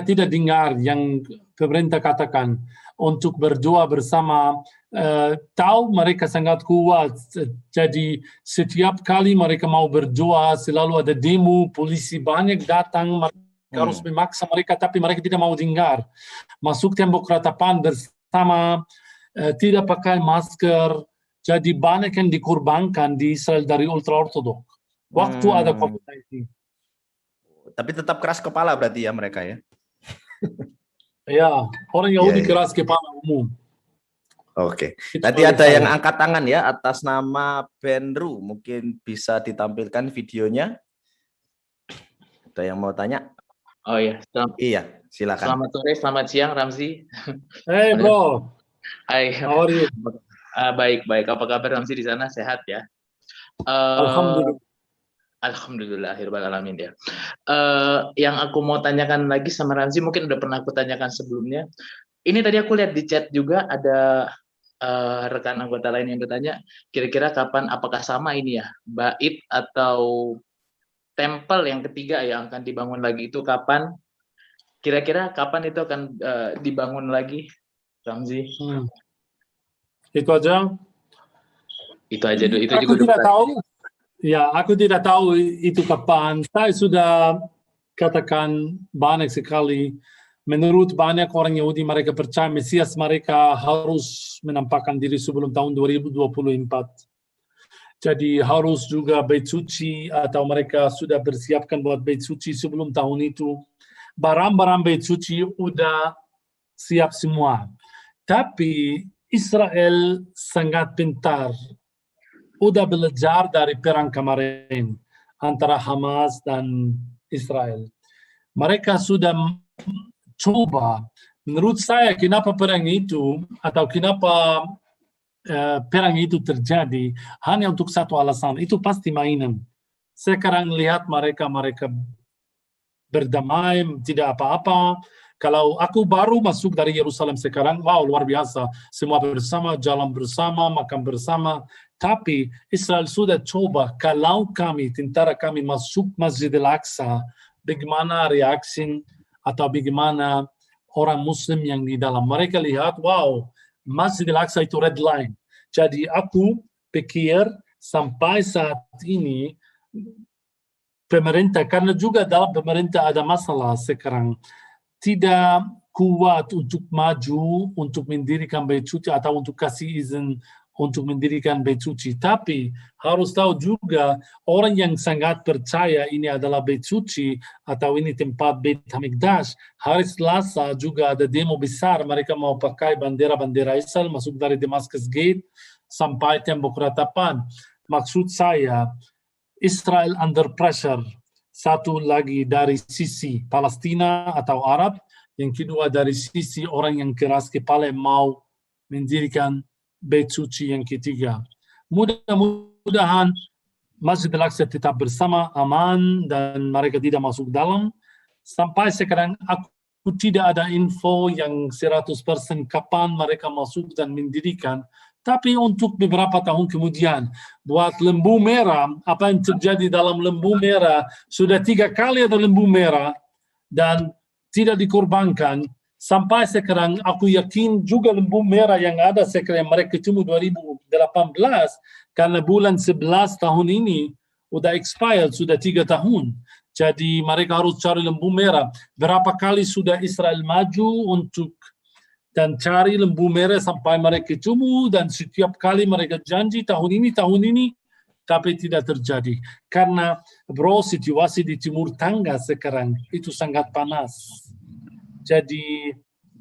tidak dengar yang pemerintah katakan untuk berdoa bersama. Tahu mereka sangat kuat, jadi setiap kali mereka mau berdoa selalu ada demo, polisi banyak datang, mereka harus memaksa mereka, tapi mereka tidak mau dengar. Masuk tembok ratapan bersama, tidak pakai masker, jadi banyak yang dikorbankan di Israel dari ultra-ortodoks waktu ada COVID-19. Tapi tetap keras kepala berarti ya mereka ya? Ya, orang Yahudi keras kepala umum. Oke. Tadi ada yang angkat tangan ya atas nama Benru. Mungkin bisa ditampilkan videonya. Ada yang mau tanya? Oh iya. Iya, silakan. Selamat sore, selamat siang Ramzi. Hey bro. Hai. How are you? Baik. Apa kabar Ramzi di sana? Sehat ya? Alhamdulillah. Alhamdulillah, alamin ya. Yang aku mau tanyakan lagi sama Ramzi, mungkin udah pernah aku tanyakan sebelumnya. Ini tadi aku lihat di chat juga ada rekan anggota lain yang bertanya, kira-kira kapan, apakah sama ini ya, bait atau tempel yang ketiga yang akan dibangun lagi itu kapan? Kira-kira kapan itu akan dibangun lagi, Ramzi? Itu aja. Itu aja dulu. Itu aku juga tidak tahu. Ya, aku tidak tahu itu kapan. Saya sudah katakan banyak sekali. Menurut banyak orang Yahudi, mereka percaya Mesias mereka harus menampakkan diri sebelum tahun 2024. Jadi harus juga Bait Suci, atau mereka sudah bersiapkan buat Bait Suci sebelum tahun itu. Barang-barang Bait Suci udah siap semua. Tapi Israel sangat pintar. Udah belajar dari perang kemarin antara Hamas dan Israel. Mereka sudah coba, menurut saya kenapa perang itu atau kenapa perang itu terjadi hanya untuk satu alasan, itu pasti mainan. Sekarang lihat mereka berdamai, tidak apa-apa. Kalau aku baru masuk dari Yerusalem sekarang, wow luar biasa, semua bersama, jalan bersama, makan bersama. Tapi Israel sudah coba, kalau kami, tentara kami masuk Masjid Al-Aqsa, bagaimana reaksi atau bagaimana orang Muslim yang di dalam. Mereka lihat, wow, Masjid Al-Aqsa itu red line. Jadi aku pikir sampai saat ini, pemerintah, karena juga dalam pemerintah ada masalah sekarang, tidak kuat untuk maju, untuk mendirikan Bait Suci atau untuk kasih izin untuk mendirikan Bait Suci. Tapi harus tahu juga orang yang sangat percaya ini adalah Bait Suci atau ini tempat Beit HaMikdash. Hari Selasa juga ada demo besar, mereka mau pakai bandera-bandera Israel masuk dari Damascus Gate sampai tembok ratapan. Maksud saya, Israel under pressure. Satu lagi dari sisi Palestina atau Arab, yang kedua dari sisi orang yang keras kepala mau mendirikan Bait Suci yang ketiga. Mudah-mudahan Masjid Al-Aqsa tetap bersama, aman, dan mereka tidak masuk dalam. Sampai sekarang aku tidak ada info yang 100% kapan mereka masuk dan mendirikan. Tapi untuk beberapa tahun kemudian, buat Lembu Merah, apa yang terjadi dalam Lembu Merah, sudah 3 kali ada Lembu Merah, dan tidak dikorbankan. Sampai sekarang, aku yakin juga Lembu Merah yang ada sekarang, mereka ketemu 2018, karena bulan 11 tahun ini, sudah expired, sudah 3 tahun. Jadi mereka harus cari Lembu Merah. Berapa kali sudah Israel maju untuk dan cari lembu merah sampai mereka tumbuh, dan setiap kali mereka janji tahun ini, tapi tidak terjadi. Karena bro, situasi di Timur Tengah sekarang itu sangat panas. Jadi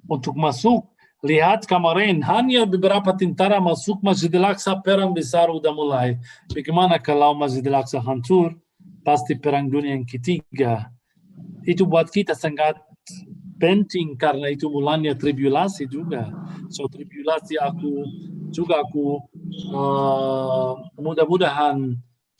untuk masuk, lihat kemarin hanya beberapa tentara masuk Masjidil Aqsa, perang besar udah mulai. Bagaimana kalau Masjidil Aqsa hancur, pasti perang dunia yang ketiga. Itu buat kita sangat penting karena itu mulanya tribulasi juga. So tribulasi aku mudah-mudahan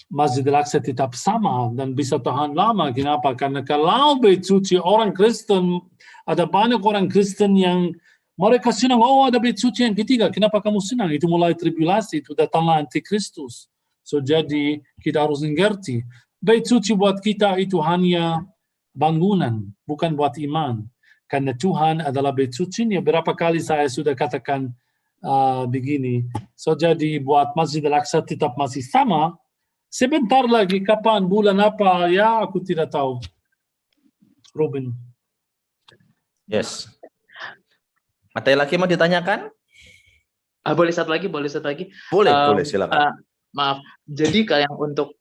Masjidil Aqsa tetap sama dan bisa tahan lama. Kenapa? Karena kalau Bait Suci orang Kristen, ada banyak orang Kristen yang mereka senang, oh ada Bait Suci yang ketiga. Kenapa kamu senang? Itu mulai tribulasi, itu datanglah antikristus. So jadi kita harus mengerti, Bait Suci buat kita itu hanya bangunan, bukan buat iman. Karena Tuhan adalah Bait Suci-Nya. Berapa kali saya sudah katakan begini. So jadi buat Masjidil Aqsa tetap masih sama. Sebentar lagi, kapan, bulan apa, ya aku tidak tahu. Ruben. Yes. Ada yang lagi mau ditanyakan? Boleh satu lagi? Boleh, silakan. Maaf, jadi kayak untuk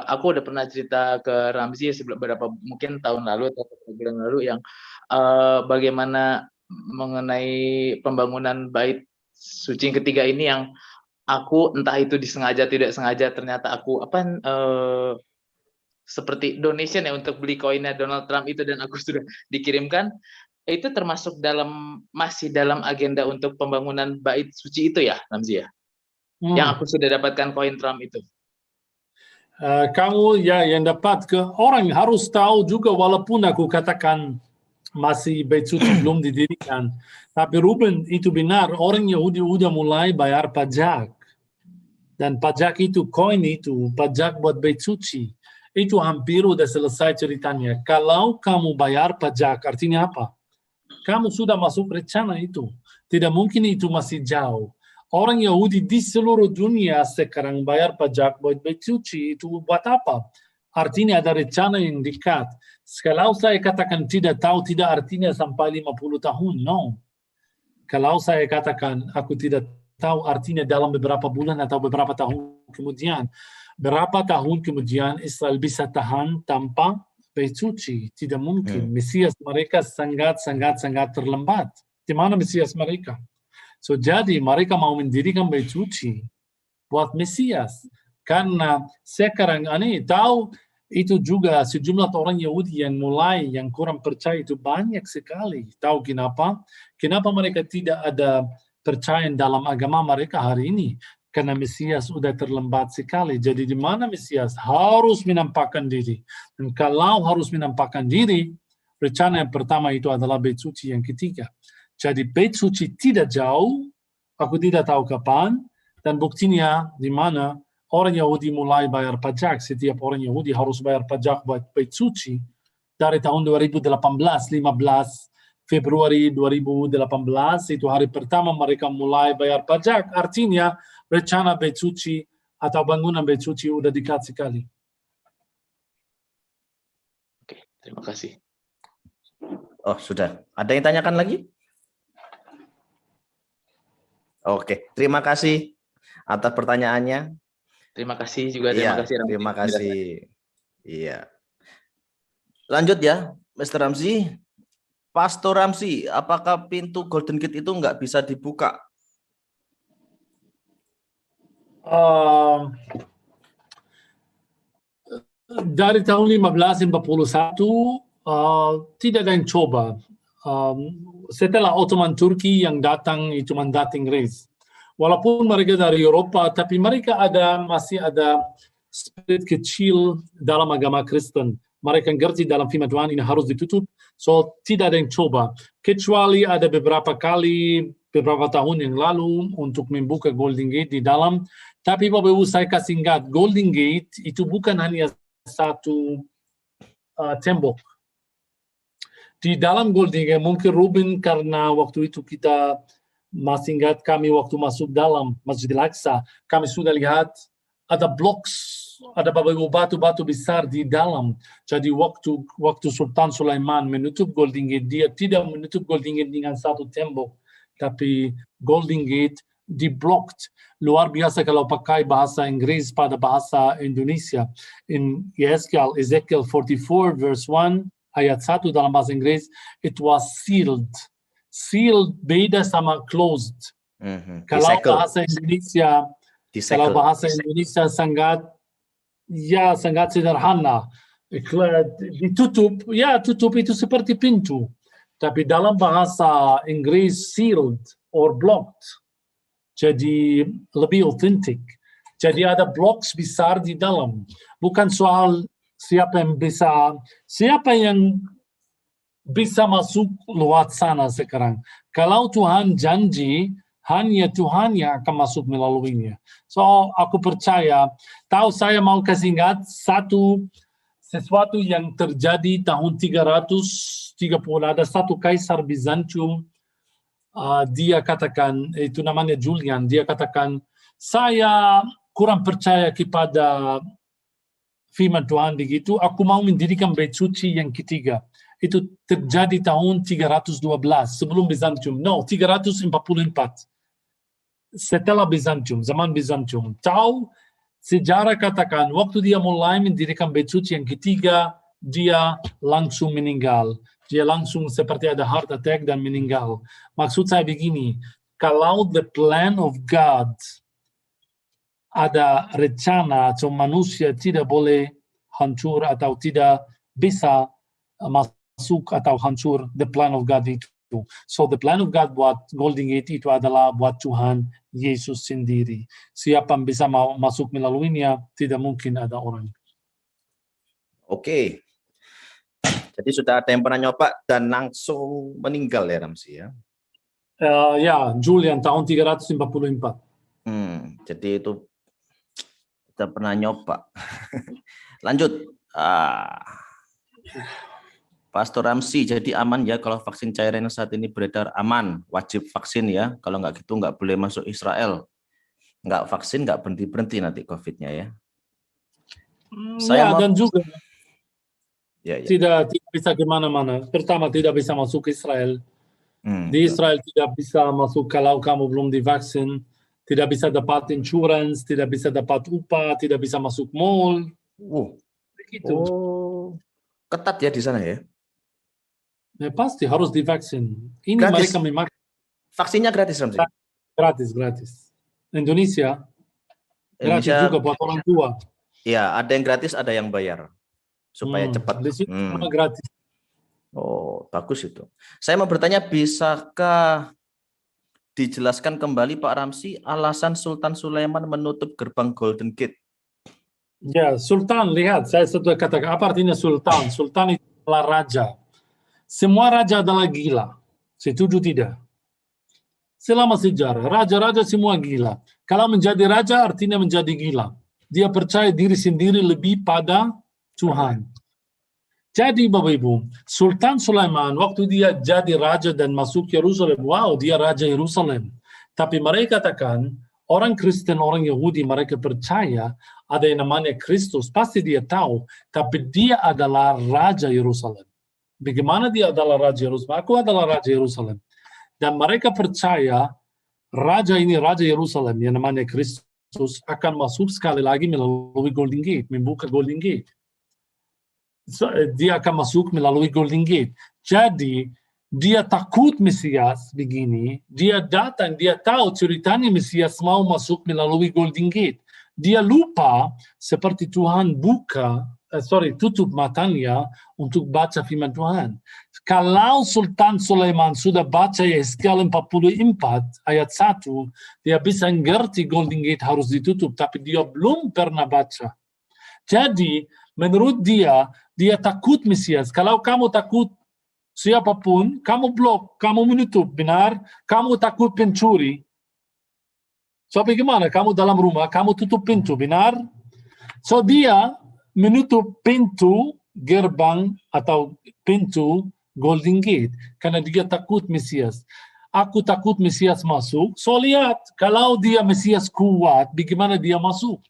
aku udah pernah cerita ke Ramzi beberapa mungkin tahun lalu atau bulan lalu yang bagaimana mengenai pembangunan Bait Suci yang ketiga ini yang aku entah itu disengaja tidak sengaja ternyata aku seperti donation ya untuk beli koinnya Donald Trump itu dan aku sudah dikirimkan. Itu termasuk masih dalam agenda untuk pembangunan Bait Suci itu ya, Ramzi ya? Yang aku sudah dapatkan koin Trump itu. Kamu ya yang dapat orang harus tahu juga walaupun aku katakan masih Bait Suci belum didirikan. Tapi Ruben itu benar, orang Yahudi udah mulai bayar pajak. Dan pajak itu, koin itu, pajak buat Bait Suci. Itu hampir udah selesai ceritanya. Kalau kamu bayar pajak, artinya apa? Kamu sudah masuk rencana itu. Tidak mungkin itu masih jauh. Orang Yahudi di seluruh dunia sekarang bayar pajak buat Bait Suci. Itu buat apa? Artinya ada rencana yang dekat. Kalau saya katakan tidak tahu, tidak artinya sampai 50 tahun. No. Kalau saya katakan aku tidak tahu, artinya dalam beberapa bulan atau beberapa tahun kemudian. Berapa tahun kemudian Israel bisa tahan tanpa Bait Suci? Tidak mungkin. Mesias mereka sangat terlambat. Di mana Mesias mereka? So jadi mereka mau mendirikan Bait Suci buat Mesias. Karena sekarang tahu itu juga sejumlah orang Yahudi yang kurang percaya itu banyak sekali. Tahu kenapa? Kenapa mereka tidak ada percaya dalam agama mereka hari ini? Karena Mesias sudah terlambat sekali. Jadi di mana Mesias harus menampakkan diri. Dan kalau harus menampakkan diri, rencana yang pertama itu adalah Bait Suci yang ketiga. Jadi Bait Suci tidak jauh, aku tidak tahu kapan, dan buktinya di mana orang Yahudi mulai bayar pajak. Setiap orang Yahudi harus bayar pajak buat Bait Suci dari tahun 2018, 15 Februari 2018, itu hari pertama mereka mulai bayar pajak. Artinya rencana Bait Suci atau bangunan Bait Suci udah dekat sekali. Oke, terima kasih. Oh, sudah. Ada yang tanyakan lagi? Oke, terima kasih atas pertanyaannya. Terima kasih juga. Terima kasih, Ramzi. Terima kasih. Iya. Lanjut ya, Mr. Ramzi. Pastor Ramzi, apakah pintu Golden Gate itu nggak bisa dibuka? Dari tahun 1541 tidak ada yang coba. Setelah Ottoman Turki yang datang itu mandating race. Walaupun mereka dari Eropa, tapi mereka masih ada spirit kecil dalam agama Kristen. Mereka ngerti dalam firman Tuhan ini harus ditutup, so tidak ada yang coba. Kecuali ada beberapa tahun yang lalu untuk membuka Golden Gate di dalam. Tapi Bapak Ibu saya kasih ingat, Golden Gate itu bukan hanya satu tembok. Di dalam Golden Gate, mungkin Ruben karena waktu itu kita masih ingat kami waktu masuk dalam Masjidil Aqsa, kami sudah lihat ada blocks, ada batu-batu besar di dalam. Jadi waktu Sultan Sulaiman menutup Golden Gate, dia tidak menutup Golden Gate dengan satu tembok, tapi Golden Gate di-blocked. Luar biasa kalau pakai bahasa Inggris pada bahasa Indonesia. In Ezekiel 44 verse 1, ayat 1 dalam bahasa Inggris, it was sealed. Sealed beda sama closed. Kalau bahasa Indonesia, sangat sederhana. Ditutup, tutup itu seperti pintu. Tapi dalam bahasa Inggris sealed or blocked. Jadi lebih otentik. Jadi ada blocks besar di dalam. Bukan soal siapa yang bisa masuk lewat sana sekarang. Kalau Tuhan janji, hanya Tuhan yang akan masuk melaluinya. So aku percaya, saya mau kasih ingat sesuatu yang terjadi tahun 330, ada satu kaisar Bizantium. Dia katakan, itu namanya Julian, dia katakan, saya kurang percaya kepada firman Tuhan begitu, aku mau mendirikan bait suci yang ketiga. Itu terjadi tahun 312 sebelum Bizantium. 344. Setelah Bizantium, zaman Bizantium. Sejarah katakan, waktu dia mulai mendirikan bait suci yang ketiga, dia langsung meninggal. Dia langsung seperti ada heart attack dan meninggal. Maksud saya begini, kalau the plan of God ada rencana atau manusia tidak boleh hancur atau tidak bisa masuk atau hancur the plan of God itu. So the plan of God buat Golden Gate itu adalah buat Tuhan Yesus sendiri. Siapa yang bisa masuk melaluinya, tidak mungkin ada orang. Oke. Jadi sudah ada yang pernah nyoba dan langsung meninggal ya Ramzi ya? Julian tahun 344. Jadi itu kita pernah nyoba. Lanjut. Pastor Ramzi, jadi aman ya kalau vaksin cairan yang saat ini beredar aman, wajib vaksin ya. Kalau nggak gitu nggak boleh masuk Israel. Nggak vaksin nggak berhenti nanti COVID-nya ya. Dan juga tidak bisa kemana-mana. Pertama tidak bisa masuk Israel. Di Israel tidak bisa masuk kalau kamu belum divaksin. Tidak bisa dapat insurance, tidak bisa dapat upah, tidak bisa masuk mall. Begitu. Ketat ya di sana ya? Pasti harus divaksin. Ini gratis. Mereka memakai. Vaksinnya gratis Ramzi? Gratis. Indonesia gratis juga buat orang tua. Ya, ada yang gratis, ada yang bayar. Supaya cepat. Di situ gratis. Oh, bagus itu. Saya mau bertanya, bisakah dijelaskan kembali Pak Ramzi alasan Sultan Sulaiman menutup gerbang Golden Gate? Ya, Sultan, lihat, saya sudah katakan, apa artinya Sultan? Sultan itu adalah raja. Semua raja adalah gila. Setuju tidak? Selama sejarah, raja-raja semua gila. Kalau menjadi raja artinya menjadi gila. Dia percaya diri sendiri lebih pada Tuhan. Jadi Bapak Ibu, Sultan Sulaiman waktu dia jadi raja dan masuk Yerusalem, dia raja Yerusalem. Tapi mereka katakan, orang Kristen, orang Yahudi, mereka percaya ada yang namanya Kristus. Pasti dia tahu, tapi dia adalah raja Yerusalem. Bagaimana dia adalah raja Yerusalem? Aku adalah raja Yerusalem. Dan mereka percaya raja ini, raja Yerusalem, yang namanya Kristus, akan masuk sekali lagi melalui Golden Gate, membuka Golden Gate. Dia akan masuk melalui Golden Gate. Jadi, dia takut Mesias begini, dia datang, dia tahu ceritanya Mesias mau masuk melalui Golden Gate. Dia lupa seperti Tuhan tutup matanya untuk baca firman Tuhan. Kalau Sultan Sulaiman sudah baca Yeskiel 44 ayat 1, dia bisa ngerti Golden Gate harus ditutup, tapi dia belum pernah baca. Jadi, menurut dia takut Mesias. Kalau kamu takut siapapun, kamu blok, kamu menutup, benar? Kamu takut pencuri. So, bagaimana? Kamu dalam rumah, kamu tutup pintu, benar? So, dia menutup pintu gerbang atau pintu Golden Gate karena dia takut Mesias. Aku takut Mesias masuk. So, lihat, kalau dia Mesias kuat, bagaimana dia masuk?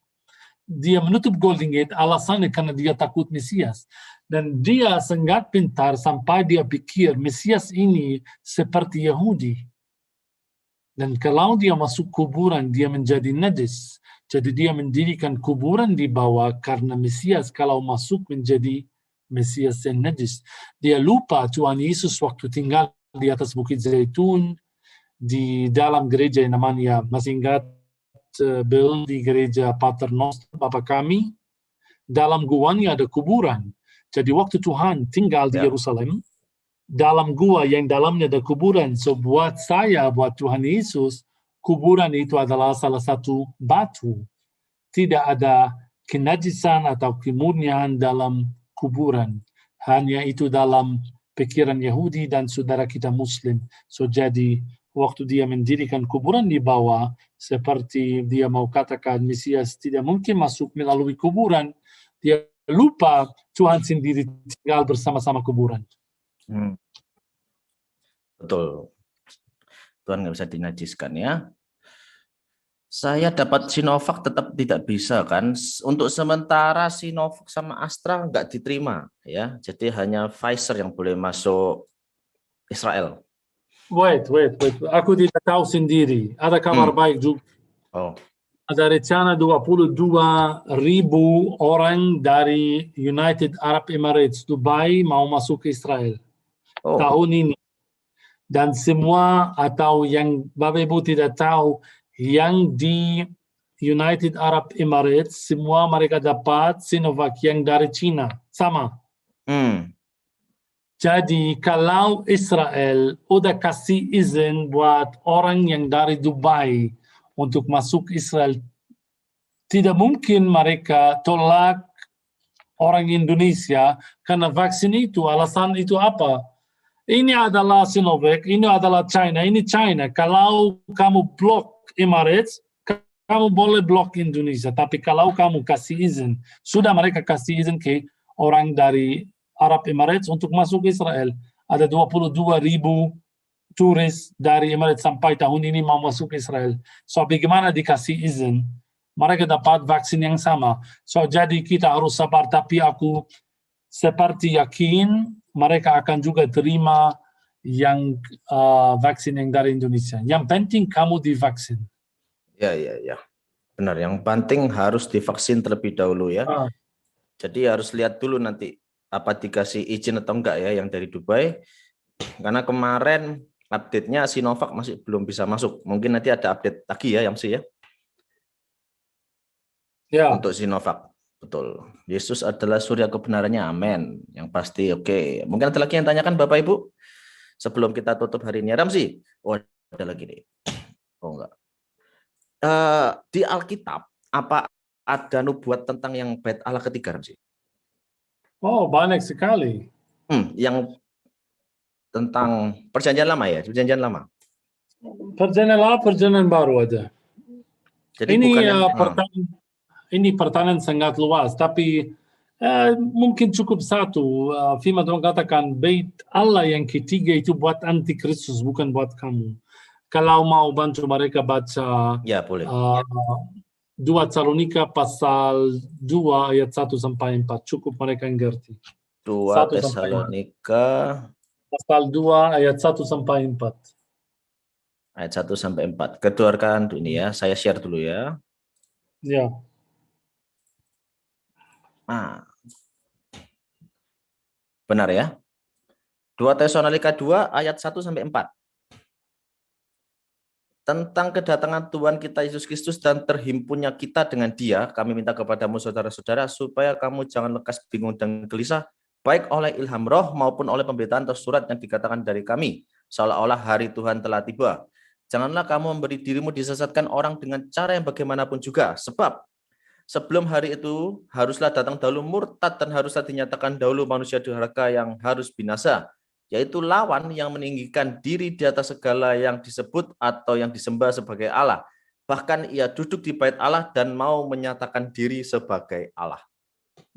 Dia menutup Golden Gate alasannya karena dia takut Mesias. Dan dia sangat pintar sampai dia pikir Mesias ini seperti Yahudi. Dan kalau dia masuk kuburan, dia menjadi najis. Jadi dia mendirikan kuburan di bawah karena Mesias kalau masuk menjadi Mesias yang najis. Dia lupa Tuhan Yesus waktu tinggal di atas Bukit Zaitun, di dalam gereja yang namanya, masih ingat Bill, di gereja Paternoster, Bapa Kami, dalam guanya ada kuburan. Jadi waktu Tuhan tinggal di Yerusalem, dalam gua yang dalamnya ada kuburan. So buat saya, buat Tuhan Yesus, kuburan itu adalah salah satu batu. Tidak ada kenajisan atau kemurnian dalam kuburan. Hanya itu dalam pikiran Yahudi dan saudara kita Muslim. So jadi waktu dia mendirikan kuburan di bawah, seperti dia mau katakan Mesias tidak mungkin masuk melalui kuburan, dia lupa Tuhan sendiri tinggal bersama-sama kuburan. Betul. Tuhan nggak bisa dinajiskan ya. Saya dapat Sinovac tetap tidak bisa kan. Untuk sementara Sinovac sama Astra nggak diterima ya. Jadi hanya Pfizer yang boleh masuk Israel. Wait. Aku tidak tahu sendiri. Ada kabar baik juga. Oh. Ada rencana 22.000 orang dari United Arab Emirates Dubai mau masuk ke Israel tahun ini. Dan semua atau yang Bapak Ibu tidak tahu, yang di United Arab Emirates, semua mereka dapat Sinovac yang dari China. Sama. Jadi kalau Israel udah kasih izin buat orang yang dari Dubai untuk masuk Israel, tidak mungkin mereka tolak orang Indonesia karena vaksin itu. Alasan itu apa? Ini adalah Sinovac, ini adalah China, ini China. Kalau kamu blok Emirates, kamu boleh blok Indonesia. Tapi kalau kamu kasih izin, sudah mereka kasih izin ke orang dari Arab Emirates untuk masuk Israel. Ada 22.000 turis dari Emirates sampai tahun ini mau masuk Israel. So bagaimana dikasih izin? Mereka dapat vaksin yang sama. So jadi kita harus sabar, tapi aku seperti yakin mereka akan juga terima yang vaksin yang dari Indonesia. Yang penting kamu divaksin. Ya. Benar, yang penting harus divaksin terlebih dahulu ya. Jadi harus lihat dulu nanti apa dikasih izin atau enggak ya yang dari Dubai. Karena kemarin update-nya Sinovac masih belum bisa masuk. Mungkin nanti ada update lagi ya Yamsi ya. Ya. Untuk Sinovac. Betul. Yesus adalah surya kebenarannya. Amin. Yang pasti oke. Mungkin ada lagi yang tanyakan Bapak Ibu sebelum kita tutup hari ini. Ramzi. Oh, ada lagi nih. Oh enggak. Di Alkitab apa ada nubuat tentang yang Bait Allah ketiga, Ramzi? Oh, banyak sekali. Yang tentang perjanjian lama ya, perjanjian lama. Perjanjian lama, perjanjian baru ada. Jadi ini pertanyaan sangat luas, tapi mungkin cukup satu. Firman Tuhan katakan, Bait Allah yang ketiga itu buat antikristus, bukan buat kamu. Kalau mau bantu mereka baca, ya boleh. 2 Tesalonika pasal 2 ayat 1-4, cukup mereka ngerti. 2 Tesalonika pasal 2 ayat 1-4. Ayat 1-4. Keluarkan ini ya, saya share dulu ya. Ya. Benar ya. 2 Tesalonika 2 ayat 1-4. Tentang kedatangan Tuhan kita Yesus Kristus dan terhimpunnya kita dengan Dia, kami minta kepadamu saudara-saudara supaya kamu jangan lekas bingung dan gelisah, baik oleh ilham roh maupun oleh pemberitaan atau surat yang dikatakan dari kami, seolah-olah hari Tuhan telah tiba. Janganlah kamu memberi dirimu disesatkan orang dengan cara yang bagaimanapun juga, sebab sebelum hari itu haruslah datang dahulu murtad dan haruslah dinyatakan dahulu manusia durhaka yang harus binasa, yaitu lawan yang meninggikan diri di atas segala yang disebut atau yang disembah sebagai Allah. Bahkan ia duduk di bait Allah dan mau menyatakan diri sebagai Allah.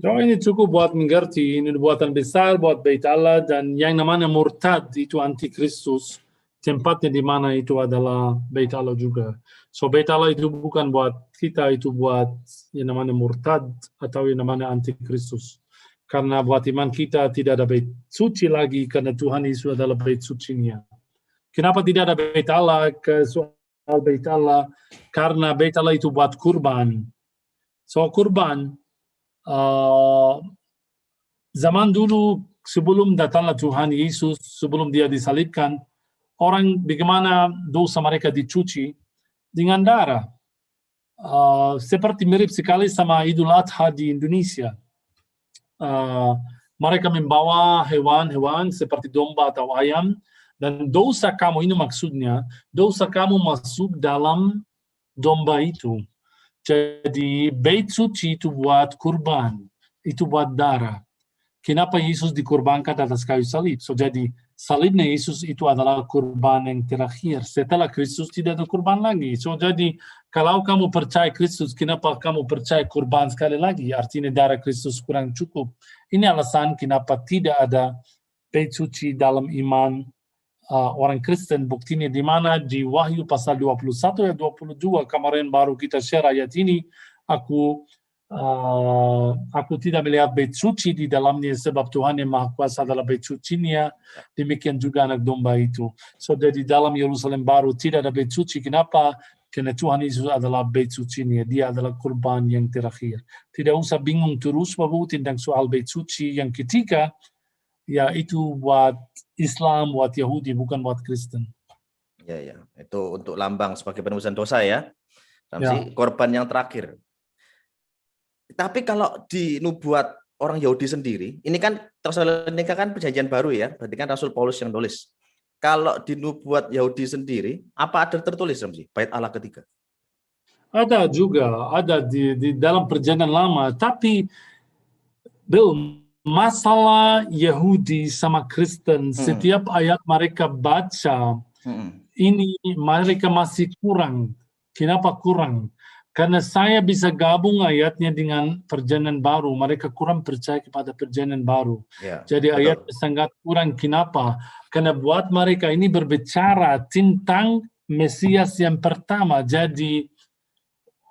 So, ini cukup buat mengerti, ini buatan besar buat bait Allah, dan yang namanya murtad itu antikristus. Tempatnya di mana itu adalah bait Allah juga. So bait Allah itu bukan buat kita, itu buat yang namanya murtad atau yang namanya antikristus. Karena buat iman kita tidak ada bait suci lagi, karena Tuhan Yesus adalah bait sucinya. Kenapa tidak ada bait Allah? Bait Allah karena Bait Allah itu buat kurban. So kurban zaman dulu sebelum datanglah Tuhan Yesus, sebelum dia disalibkan, orang bagaimana dosa mereka dicuci dengan darah. Seperti mirip sekali sama Idul Adha di Indonesia. Mereka membawa hewan-hewan seperti domba atau ayam, dan dosa kamu, ini maksudnya, dosa kamu masuk dalam domba itu. Jadi bait suci itu buat kurban, itu buat darah. Kenapa Yesus dikorbankan atas kayu salib? So jadi salibnya Yesus itu adalah kurban yang terakhir. Setelah Kristus tidak ada kurban lagi. So jadi kalau kamu percaya Kristus, kenapa kamu percaya kurban sekali lagi? Artinya darah Kristus kurang cukup. Ini alasan kenapa tidak ada bait suci dalam iman orang Kristen. Buktinya di mana? Di Wahyu pasal 21 ayat 22. Kemarin baru kita share ayat ini. Aku tidak melihat bait suci di dalamnya, sebab Tuhan yang Maha Kuasa adalah bait sucinya. Demikian juga anak domba itu. So dari dalam Yerusalem baru tidak ada bait suci. Kenapa? Karena Tuhan Yesus adalah bait sucinya. Dia adalah kurban yang terakhir. Tidak usah bingung terus Bapak tentang soal bait suci. Yang ketiga, ya itu buat Islam, buat Yahudi, bukan buat Kristen. Ya, itu untuk lambang sebagai penebusan dosa ya. Ramsi, korban yang terakhir. Tapi kalau di nubuat orang Yahudi sendiri, ini kan Tesalonika kan perjanjian baru ya, berarti kan Rasul Paulus yang nulis. Kalau di nubuat Yahudi sendiri, apa ada tertulis Ramsi? Bait Allah ketiga? Ada juga, ada di dalam perjanjian lama, tapi belum. Masalah Yahudi sama Kristen, setiap ayat mereka baca, ini mereka masih kurang. Kenapa kurang? Karena saya bisa gabung ayatnya dengan perjanjian baru. Mereka kurang percaya kepada perjanjian baru. Ya, jadi betul. ayat sangat kurang. Kenapa? Karena buat mereka ini berbicara tentang Mesias yang pertama. Jadi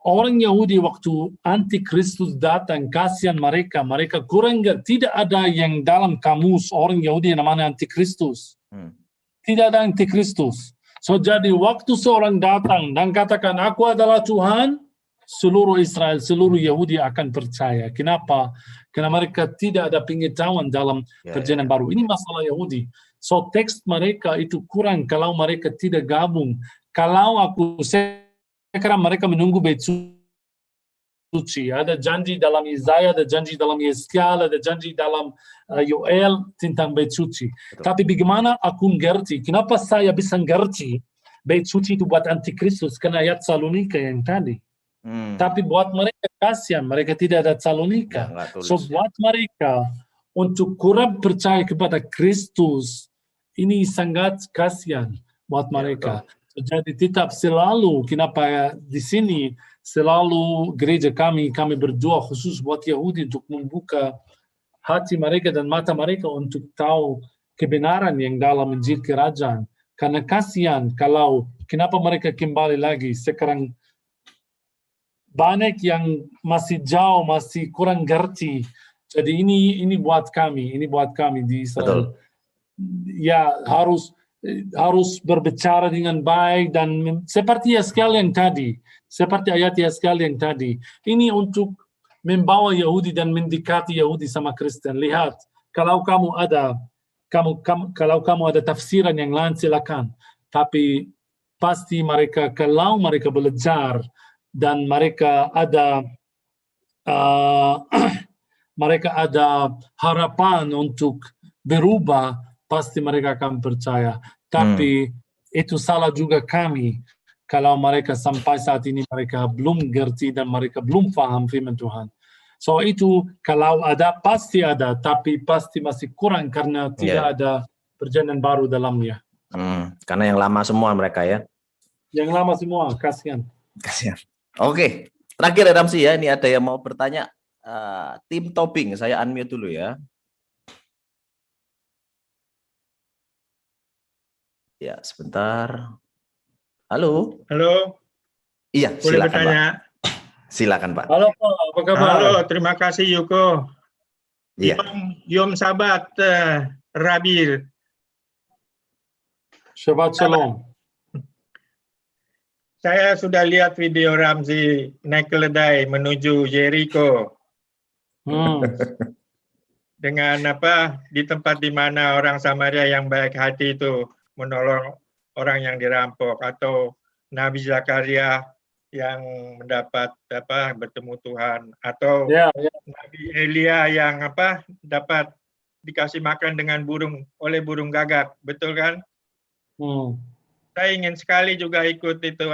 orang Yahudi waktu antikristus datang, kasihan mereka. Mereka kurang, tidak ada yang dalam kamus orang Yahudi yang namanya antikristus. Tidak ada antikristus. So jadi waktu seorang datang dan katakan aku adalah Tuhan, seluruh Israel, seluruh Yahudi akan percaya. Kenapa? Karena mereka tidak ada pengetahuan dalam perjanjian baru. Ini masalah Yahudi. So teks mereka itu kurang kalau mereka tidak gabung. Kalau saya kira mereka menunggu bait suci. Ada janji dalam Yesaya, ada janji dalam Yeskiel, ada janji dalam Yoel tentang bait suci. Tapi bagaimana aku ngerti? Kenapa saya bisa ngerti bait suci itu buat antikristus? Karena ayat Salonika yang tadi. Tapi buat mereka kasihan, mereka tidak ada Salonika. So buat mereka untuk kurang percaya kepada Kristus, ini sangat kasihan buat mereka. Jadi tetap selalu, kenapa di sini selalu gereja kami berdoa khusus buat Yahudi untuk membuka hati mereka dan mata mereka untuk tahu kebenaran yang dalam Injil Kerajaan. Karena kasihan kalau kenapa mereka kembali lagi sekarang. Banyak yang masih jauh, masih kurang ngerti. Jadi ini buat kami di Israel. Betul. Ya harus berbicara dengan baik dan seperti Yeskiel yang tadi, seperti ayat Yeskiel yang tadi. Ini untuk membawa Yahudi dan mendekati Yahudi sama Kristen. Lihat, kalau kamu ada tafsiran yang lain silakan. Tapi pasti kalau mereka belajar dan mereka ada harapan untuk berubah, pasti mereka akan percaya. Tapi itu salah juga kami kalau mereka sampai saat ini mereka belum ngerti dan mereka belum paham firman Tuhan. So itu kalau ada pasti ada, tapi pasti masih kurang karena tidak ada perjanjian baru dalamnya. Karena yang lama semua mereka ya. Yang lama semua, kasihan. Oke, terakhir Ramsi ya, ini ada yang mau bertanya. Tim Tobing, saya unmute dulu ya. Ya, sebentar. Halo. Halo. Iya, boleh silakan bertanya? Pak. Silakan Pak. Halo Pak, apa kabar? Halo, terima kasih Yuko. Iya. Yom Sabat, Rabi. Shabbat Shalom. Saya sudah lihat video Ramzi naik keledai menuju Jericho dengan di tempat di mana orang Samaria yang baik hati itu menolong orang yang dirampok, atau Nabi Zakaria yang mendapat bertemu Tuhan, atau Nabi Elia yang dapat dikasih makan dengan oleh burung gagak, betul kan? Saya ingin sekali juga ikut itu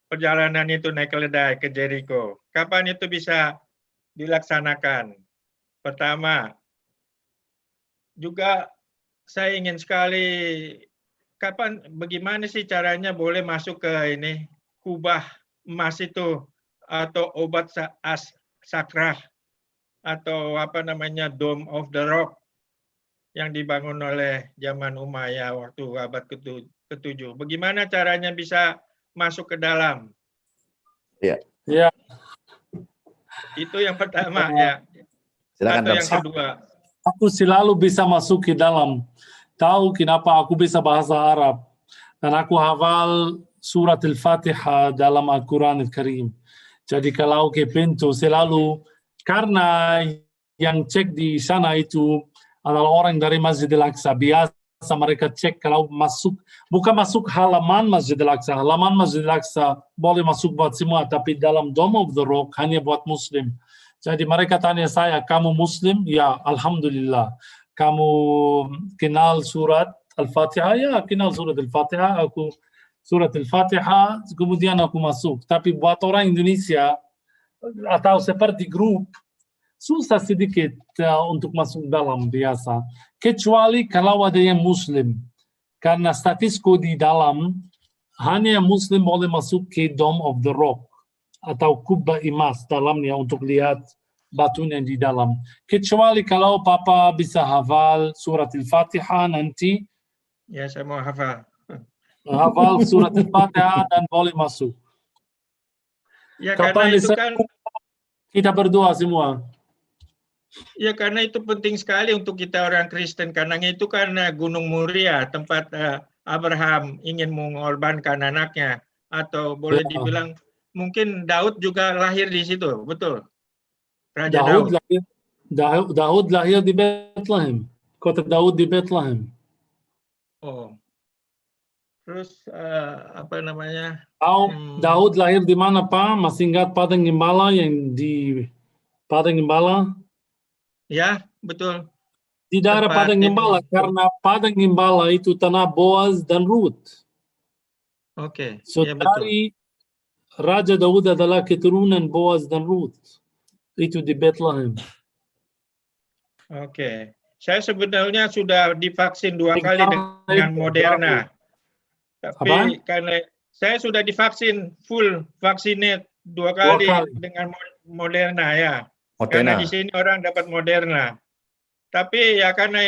perjalanan itu naik keledai ke Jericho. Kapan itu bisa dilaksanakan? Pertama, juga saya ingin sekali bagaimana sih caranya boleh masuk ke kubah emas itu, atau obat sakrah, atau Dome of the Rock yang dibangun oleh zaman Umayyah waktu abad ke-7. Bagaimana caranya bisa masuk ke dalam? Ya. Itu yang pertama ya. Silakan, atau yang kedua. Aku selalu bisa masuk ke dalam. Tahu kenapa aku bisa bahasa Arab? Dan aku hafal surat Al-Fatihah dalam Al-Quran Al-Karim. Jadi kalau ke pintu selalu, karena yang cek di sana itu adalah orang dari Masjid Al-Aqsa. Biasa mereka cek kalau masuk, bukan masuk halaman Masjid Al-Aqsa. Halaman Masjid Al-Aqsa boleh masuk buat semua, tapi dalam Dome of the Rock hanya buat Muslim. Jadi mereka tanya saya, kamu Muslim? Ya, Alhamdulillah. Kamu kenal surat Al-Fatihah? Ya, kenal surat Al-Fatihah. Aku surat Al-Fatihah, kemudian aku masuk. Tapi buat orang Indonesia, atau seperti grup, susah sedikit untuk masuk dalam biasa. Kecuali kalau ada yang Muslim. Karena statisku di dalam, hanya Muslim boleh masuk ke Dome of the Rock atau kubah emas dalamnya untuk lihat batunya di dalam. Kecuali kalau Papa bisa hafal surat Al-Fatihah nanti. Ya, saya mau hafal. Hafal surat Al-Fatihah dan boleh masuk. Ya, karena itu kan kita berdoa semua. Ya, karena itu penting sekali untuk kita orang Kristen. Karena itu kan Gunung Muria, tempat Abraham ingin mengorbankan anaknya. Atau boleh dibilang mungkin Daud juga lahir di situ, betul? Raja Daud. Daud lahir di Bethlehem. Kota Daud di Bethlehem. Oh. Terus Daud lahir di mana, Pak? Masih ingat Padang Gembala yang di Padang Gembala? Ya, betul. Di daerah Padang Gembala, karena Padang Gembala itu tanah Boaz dan Ruth. Oke. So, ya, betul. dari Raja Daud adalah keturunan Boaz dan Ruth. Itu di Bethlehem. Oke. Saya sebenarnya sudah divaksin 2 kali dengan Moderna. Tapi karena saya sudah divaksin full vaccinate 2 kali dengan Moderna ya. Karena di sini orang dapat Moderna. Tapi ya karena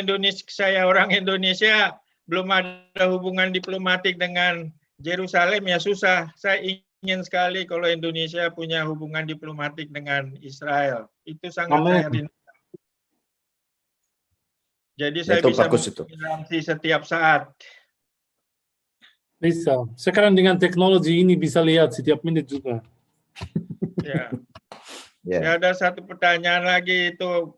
saya orang Indonesia, belum ada hubungan diplomatik dengan Yerusalem, ya susah. Saya ingin sekali kalau Indonesia punya hubungan diplomatik dengan Israel. Itu sangat saya rindu. Jadi saya bisa menginformasi setiap saat. Bisa. Sekarang dengan teknologi ini bisa lihat setiap menit juga. Ya. Ya, ada satu pertanyaan lagi itu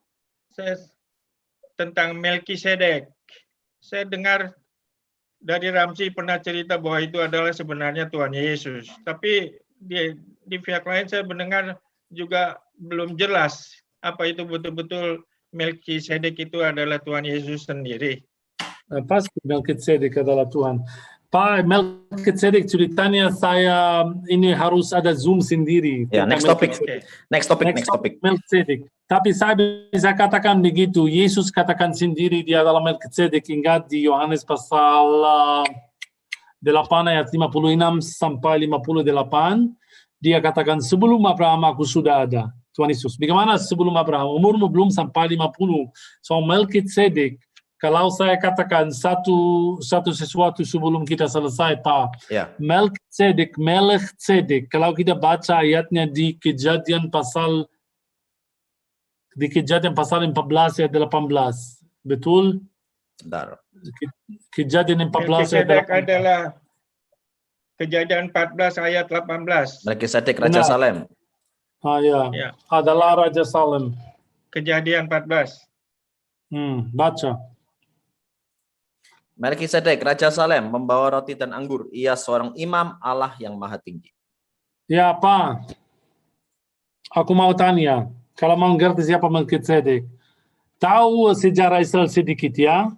tentang Melkisedek. Saya dengar dari Ramzi pernah cerita bahwa itu adalah sebenarnya Tuhan Yesus. Tapi di pihak lain saya mendengar juga belum jelas apa itu betul-betul Melkisedek itu adalah Tuhan Yesus sendiri. Pasti Melkisedek adalah Tuhan. Pak Melkisedek ceritanya saya ini harus ada Zoom sendiri. Ya, next topic. Next topic. Melkisedek. Tapi saya bisa katakan begitu. Yesus katakan sendiri dia adalah Melkisedek. Ingat di Yohanes pasal 8 ayat 56 sampai 58. Dia katakan sebelum Abraham aku sudah ada. Tuhan Yesus. Bagaimana sebelum Abraham? Umurmu belum sampai 50. So Melkisedek. Kalau saya katakan satu sesuatu sebelum kita selesai, Pak. Ya. Melkisedek. Kalau kita baca ayatnya di Kejadian pasal 14 ayat 18. Betul? Bentar. Kejadian 14 ayat 18. Kejadian 14 ayat 18. Melkisedek Raja Benar. Salem. Ya. Ya. Adalah Raja Salem. Kejadian 14. Baca. Melkisedek Raja Salem membawa roti dan anggur. Ia seorang imam Allah yang maha tinggi. Ya, Pak. Aku mau tanya. Kalau mau ngerti siapa Melkisedek. Tahu sejarah Israel sedikit ya?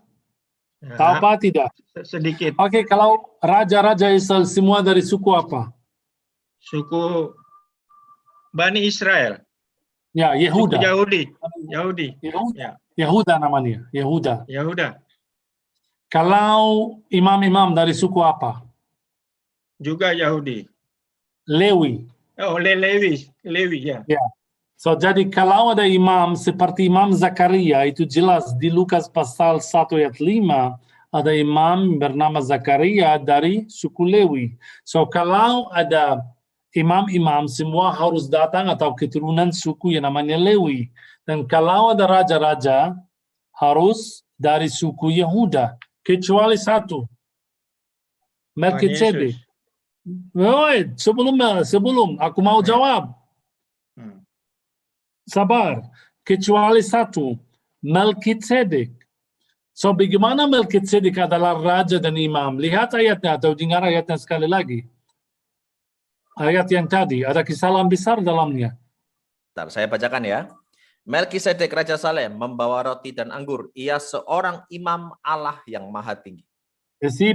Ya, Tahu apa tidak? sedikit. Oke, kalau raja-raja Israel semua dari suku apa? Suku Bani Israel. Ya, Suku Yehuda. Yahudi. Yehuda. Ya. Yehuda namanya. Yehuda. Yahuda. Kalau imam-imam dari suku apa? Juga Yahudi. Lewi. Oh, Lewi ya. So, jadi kalau ada imam seperti Imam Zakaria, itu jelas di Lukas pasal 1 ayat 5, ada imam bernama Zakaria dari suku Lewi. So, kalau ada imam-imam semua harus datang atau keturunan suku yang namanya Lewi. Dan kalau ada raja-raja harus dari suku Yehuda, kecuali satu. Melkisedek. Wait, sebelum aku mau jawab. Sabar, kecuali satu, Melkisedek. So, bagaimana Melkisedek adalah raja dan imam? Lihat ayatnya atau dengar ayatnya sekali lagi. Ayat yang tadi, ada kesalahan besar dalamnya. Bentar, saya bacakan ya. Melkisedek Raja Salem membawa roti dan anggur. Ia seorang imam Allah yang maha tinggi.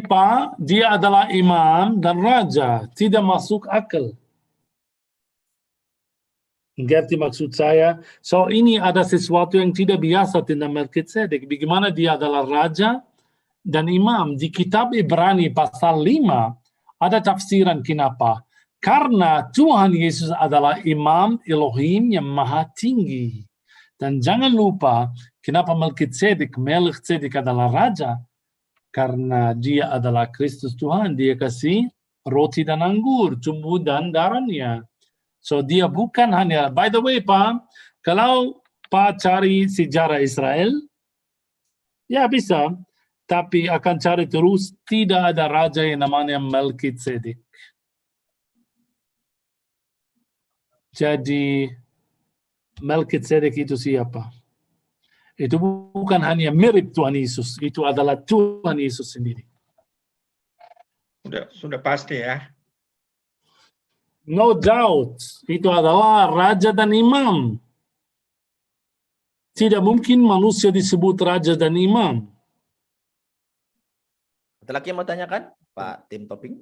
Pak, dia adalah imam dan raja. Tidak masuk akal. Ngerti maksud saya? So, ini ada sesuatu yang tidak biasa tentang Melkisedek. Bagaimana dia adalah raja dan imam. Di kitab Ibrani pasal 5, ada tafsiran kenapa. Karena Tuhan Yesus adalah imam Elohim yang maha tinggi. Dan jangan lupa, kenapa Melkisedek adalah raja. Karena dia adalah Kristus Tuhan. Dia kasih roti dan anggur, tumbuh dan darahnya. So, dia bukan hanya, by the way, Pak, kalau Pak cari sejarah Israel, ya bisa, tapi akan cari terus, tidak ada raja yang namanya Melkisedek. Jadi, Melkisedek itu siapa? Itu bukan hanya mirip Tuhan Yesus, itu adalah Tuhan Yesus sendiri. Sudah pasti ya. No doubt, itu adalah raja dan imam. Tidak mungkin manusia disebut raja dan imam. Ada lagi yang mau tanyakan, Pak Tim Topping?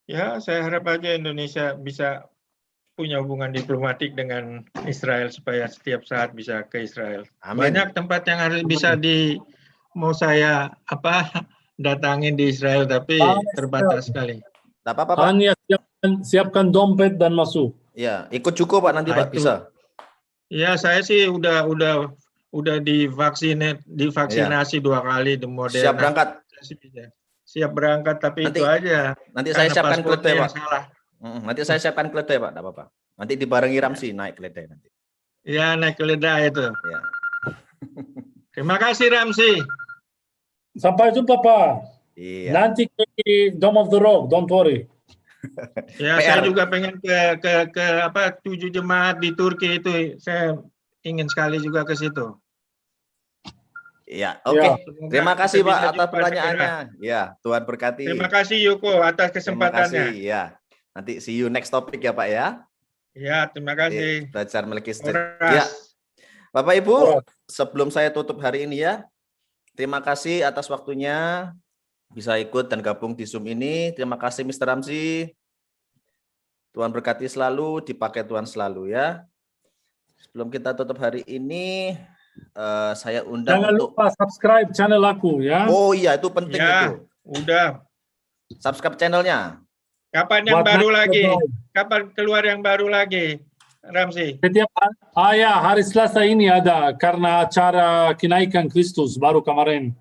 Ya, saya harap aja Indonesia bisa punya hubungan diplomatik dengan Israel supaya setiap saat bisa ke Israel. Amin. Banyak tempat yang harus bisa mau saya datangin di Israel, tapi terbatas sekali. Tidak apa-apa, Pak. Hanya siapkan dompet dan masuk. Ya, ikut cukup Pak nanti Pak, bisa. Ya, saya sih udah divaksinasi 2 kali di Moderna. Siap berangkat. Siap berangkat, tapi Nanti- itu aja. Nanti saya siapkan paspornya keledai, yang Pak. salah. Nanti saya siapkan keledai, Pak. Tidak apa-apa. Nanti dibarengi Ramsi naik keledai nanti. Ya, naik keledai itu. Ya. Terima kasih, Ramsi. Sampai jumpa, Pak. Iya. Nanti ke Dome of the Rock, don't worry. Ya, PR. saya juga pengen ke 7 jemaat di Turki itu. Saya ingin sekali juga ke situ. Iya, oke. Ya. Semoga Terima kita kasih Pak bisa atas jumpa pertanyaannya. segera. Ya, Tuhan berkati. Terima kasih Yuko atas Terima kesempatannya. kasih. Ya. Nanti see you next topic ya Pak ya. Ya, terima kasih. Belajar Melkisedek. Horas. Ya, Bapak Ibu, Horas. sebelum saya tutup hari ini ya, terima kasih atas waktunya bisa ikut dan gabung di Zoom ini. Terima kasih Mr. Ramsi. Tuhan berkati selalu, dipakai Tuhan selalu ya. Sebelum kita tutup hari ini, saya undang Jangan untuk. lupa subscribe channel aku ya. Oh iya, itu penting Ya, itu. udah. Subscribe channelnya. Kapan yang Buat baru naik lagi? level. Kapan keluar yang baru lagi, Ramsi? Setiap hari Selasa ini ada karena acara kenaikan Kristus baru kemarin.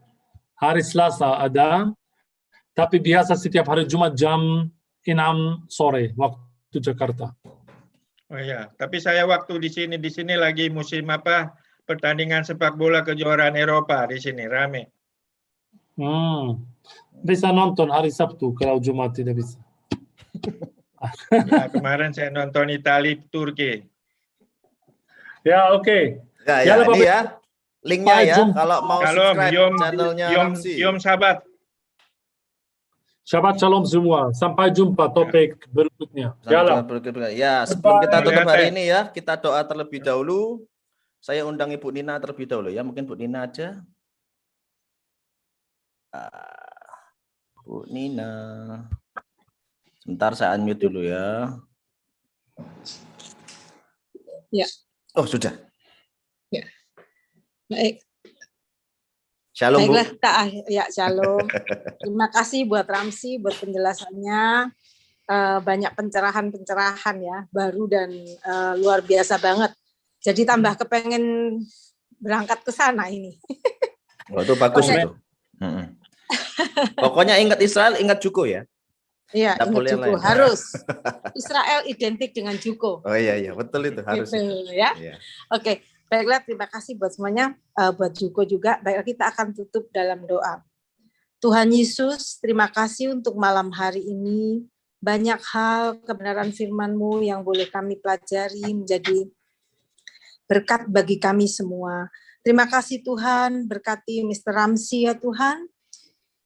Hari Selasa ada, tapi biasa setiap hari Jumat jam 6 sore waktu Jakarta. Oh ya, tapi saya waktu di sini lagi musim pertandingan sepak bola kejuaraan Eropa di sini rame. Bisa nonton hari Sabtu kalau Jumat tidak bisa. Ya, kemarin saya nonton Itali Turki. Ya, oke. Ya, Ya, ya, Bapak. ini ya linknya ya Jumpa. kalau mau Shalom, subscribe channelnya Ramsi. Yom Sabat. Shabbat Shalom semua. Sampai jumpa topik berikutnya. Ya, sebelum kita Bye. tutup hari ini ya, kita doa terlebih dahulu. Saya undang Ibu Nina terlebih dahulu ya, mungkin Bu Nina aja. Bu Nina. Sebentar saya unmute dulu ya. Ya. Oh, sudah. Ya. Baik. Shalom, Bu. Baiklah, ya shalom. Terima kasih buat Ramsi buat penjelasannya. Banyak pencerahan-pencerahan ya, baru dan luar biasa banget. Jadi tambah kepengen berangkat ke sana ini. Oh, itu bagus itu. Pokoknya ingat Israel, ingat Juko ya. Iya, Nggak ingat boleh Juko lain. harus. Israel identik dengan Juko. Oh iya, betul itu harus. Gitu, ya. Iya. Oke, baiklah, terima kasih buat semuanya, buat Juko juga. Baiklah, kita akan tutup dalam doa. Tuhan Yesus, terima kasih untuk malam hari ini. Banyak hal kebenaran firman-Mu yang boleh kami pelajari menjadi berkat bagi kami semua. Terima kasih Tuhan, berkati Mr. Ramsi ya Tuhan.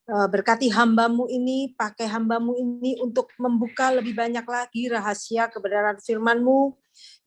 Berkati hamba-Mu ini, pakai hamba-Mu ini untuk membuka lebih banyak lagi rahasia kebenaran firman-Mu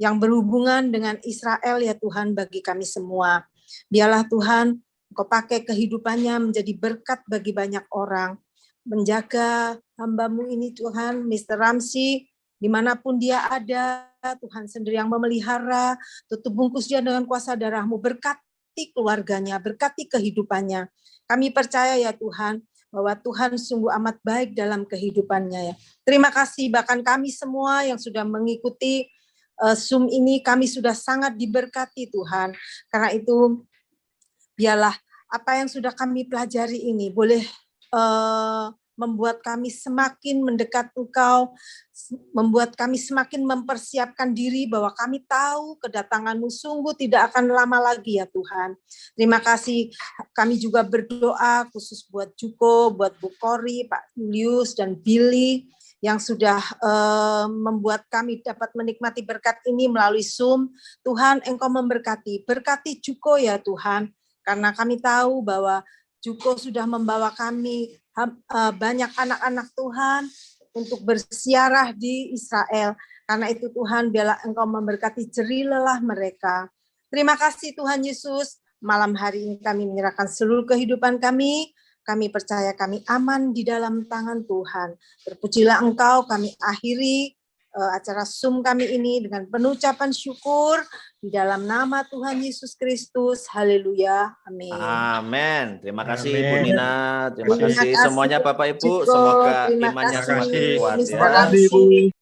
yang berhubungan dengan Israel ya Tuhan bagi kami semua. Biarlah Tuhan, Engkau pakai kehidupannya menjadi berkat bagi banyak orang. Menjaga hamba-Mu ini Tuhan, Mr. Ramsi, dimanapun dia ada, Tuhan sendiri yang memelihara, tutup bungkus dia dengan kuasa darah-Mu, berkati keluarganya, berkati kehidupannya. Kami percaya ya Tuhan, bahwa Tuhan sungguh amat baik dalam kehidupannya ya. Terima kasih bahkan kami semua yang sudah mengikuti Zoom ini, kami sudah sangat diberkati Tuhan. Karena itu biarlah apa yang sudah kami pelajari ini boleh membuat kami semakin mendekat Engkau, membuat kami semakin mempersiapkan diri bahwa kami tahu kedatangan-Mu sungguh tidak akan lama lagi ya Tuhan. Terima kasih, kami juga berdoa khusus buat Juko, buat Bu Kori, Pak Julius, dan Billy yang sudah membuat kami dapat menikmati berkat ini melalui Zoom. Tuhan, Engkau memberkati, berkati Juko ya Tuhan, karena kami tahu bahwa Juko sudah membawa kami banyak anak-anak Tuhan untuk bersiarah di Israel. Karena itu Tuhan, biarlah Engkau memberkati jerih lelah mereka. Terima kasih Tuhan Yesus. Malam hari ini kami menyerahkan seluruh kehidupan kami. Kami percaya kami aman di dalam tangan Tuhan. Terpujilah Engkau, kami akhiri acara Zoom kami ini dengan penuh ucapan syukur di dalam nama Tuhan Yesus Kristus. Haleluya. Amin. Amin. Terima kasih Amin. Bu Nina. Terima kasih semuanya Bapak Ibu. Juko. Semoga Terima imannya kasih, semakin kuat Mr. ya. Ramsi.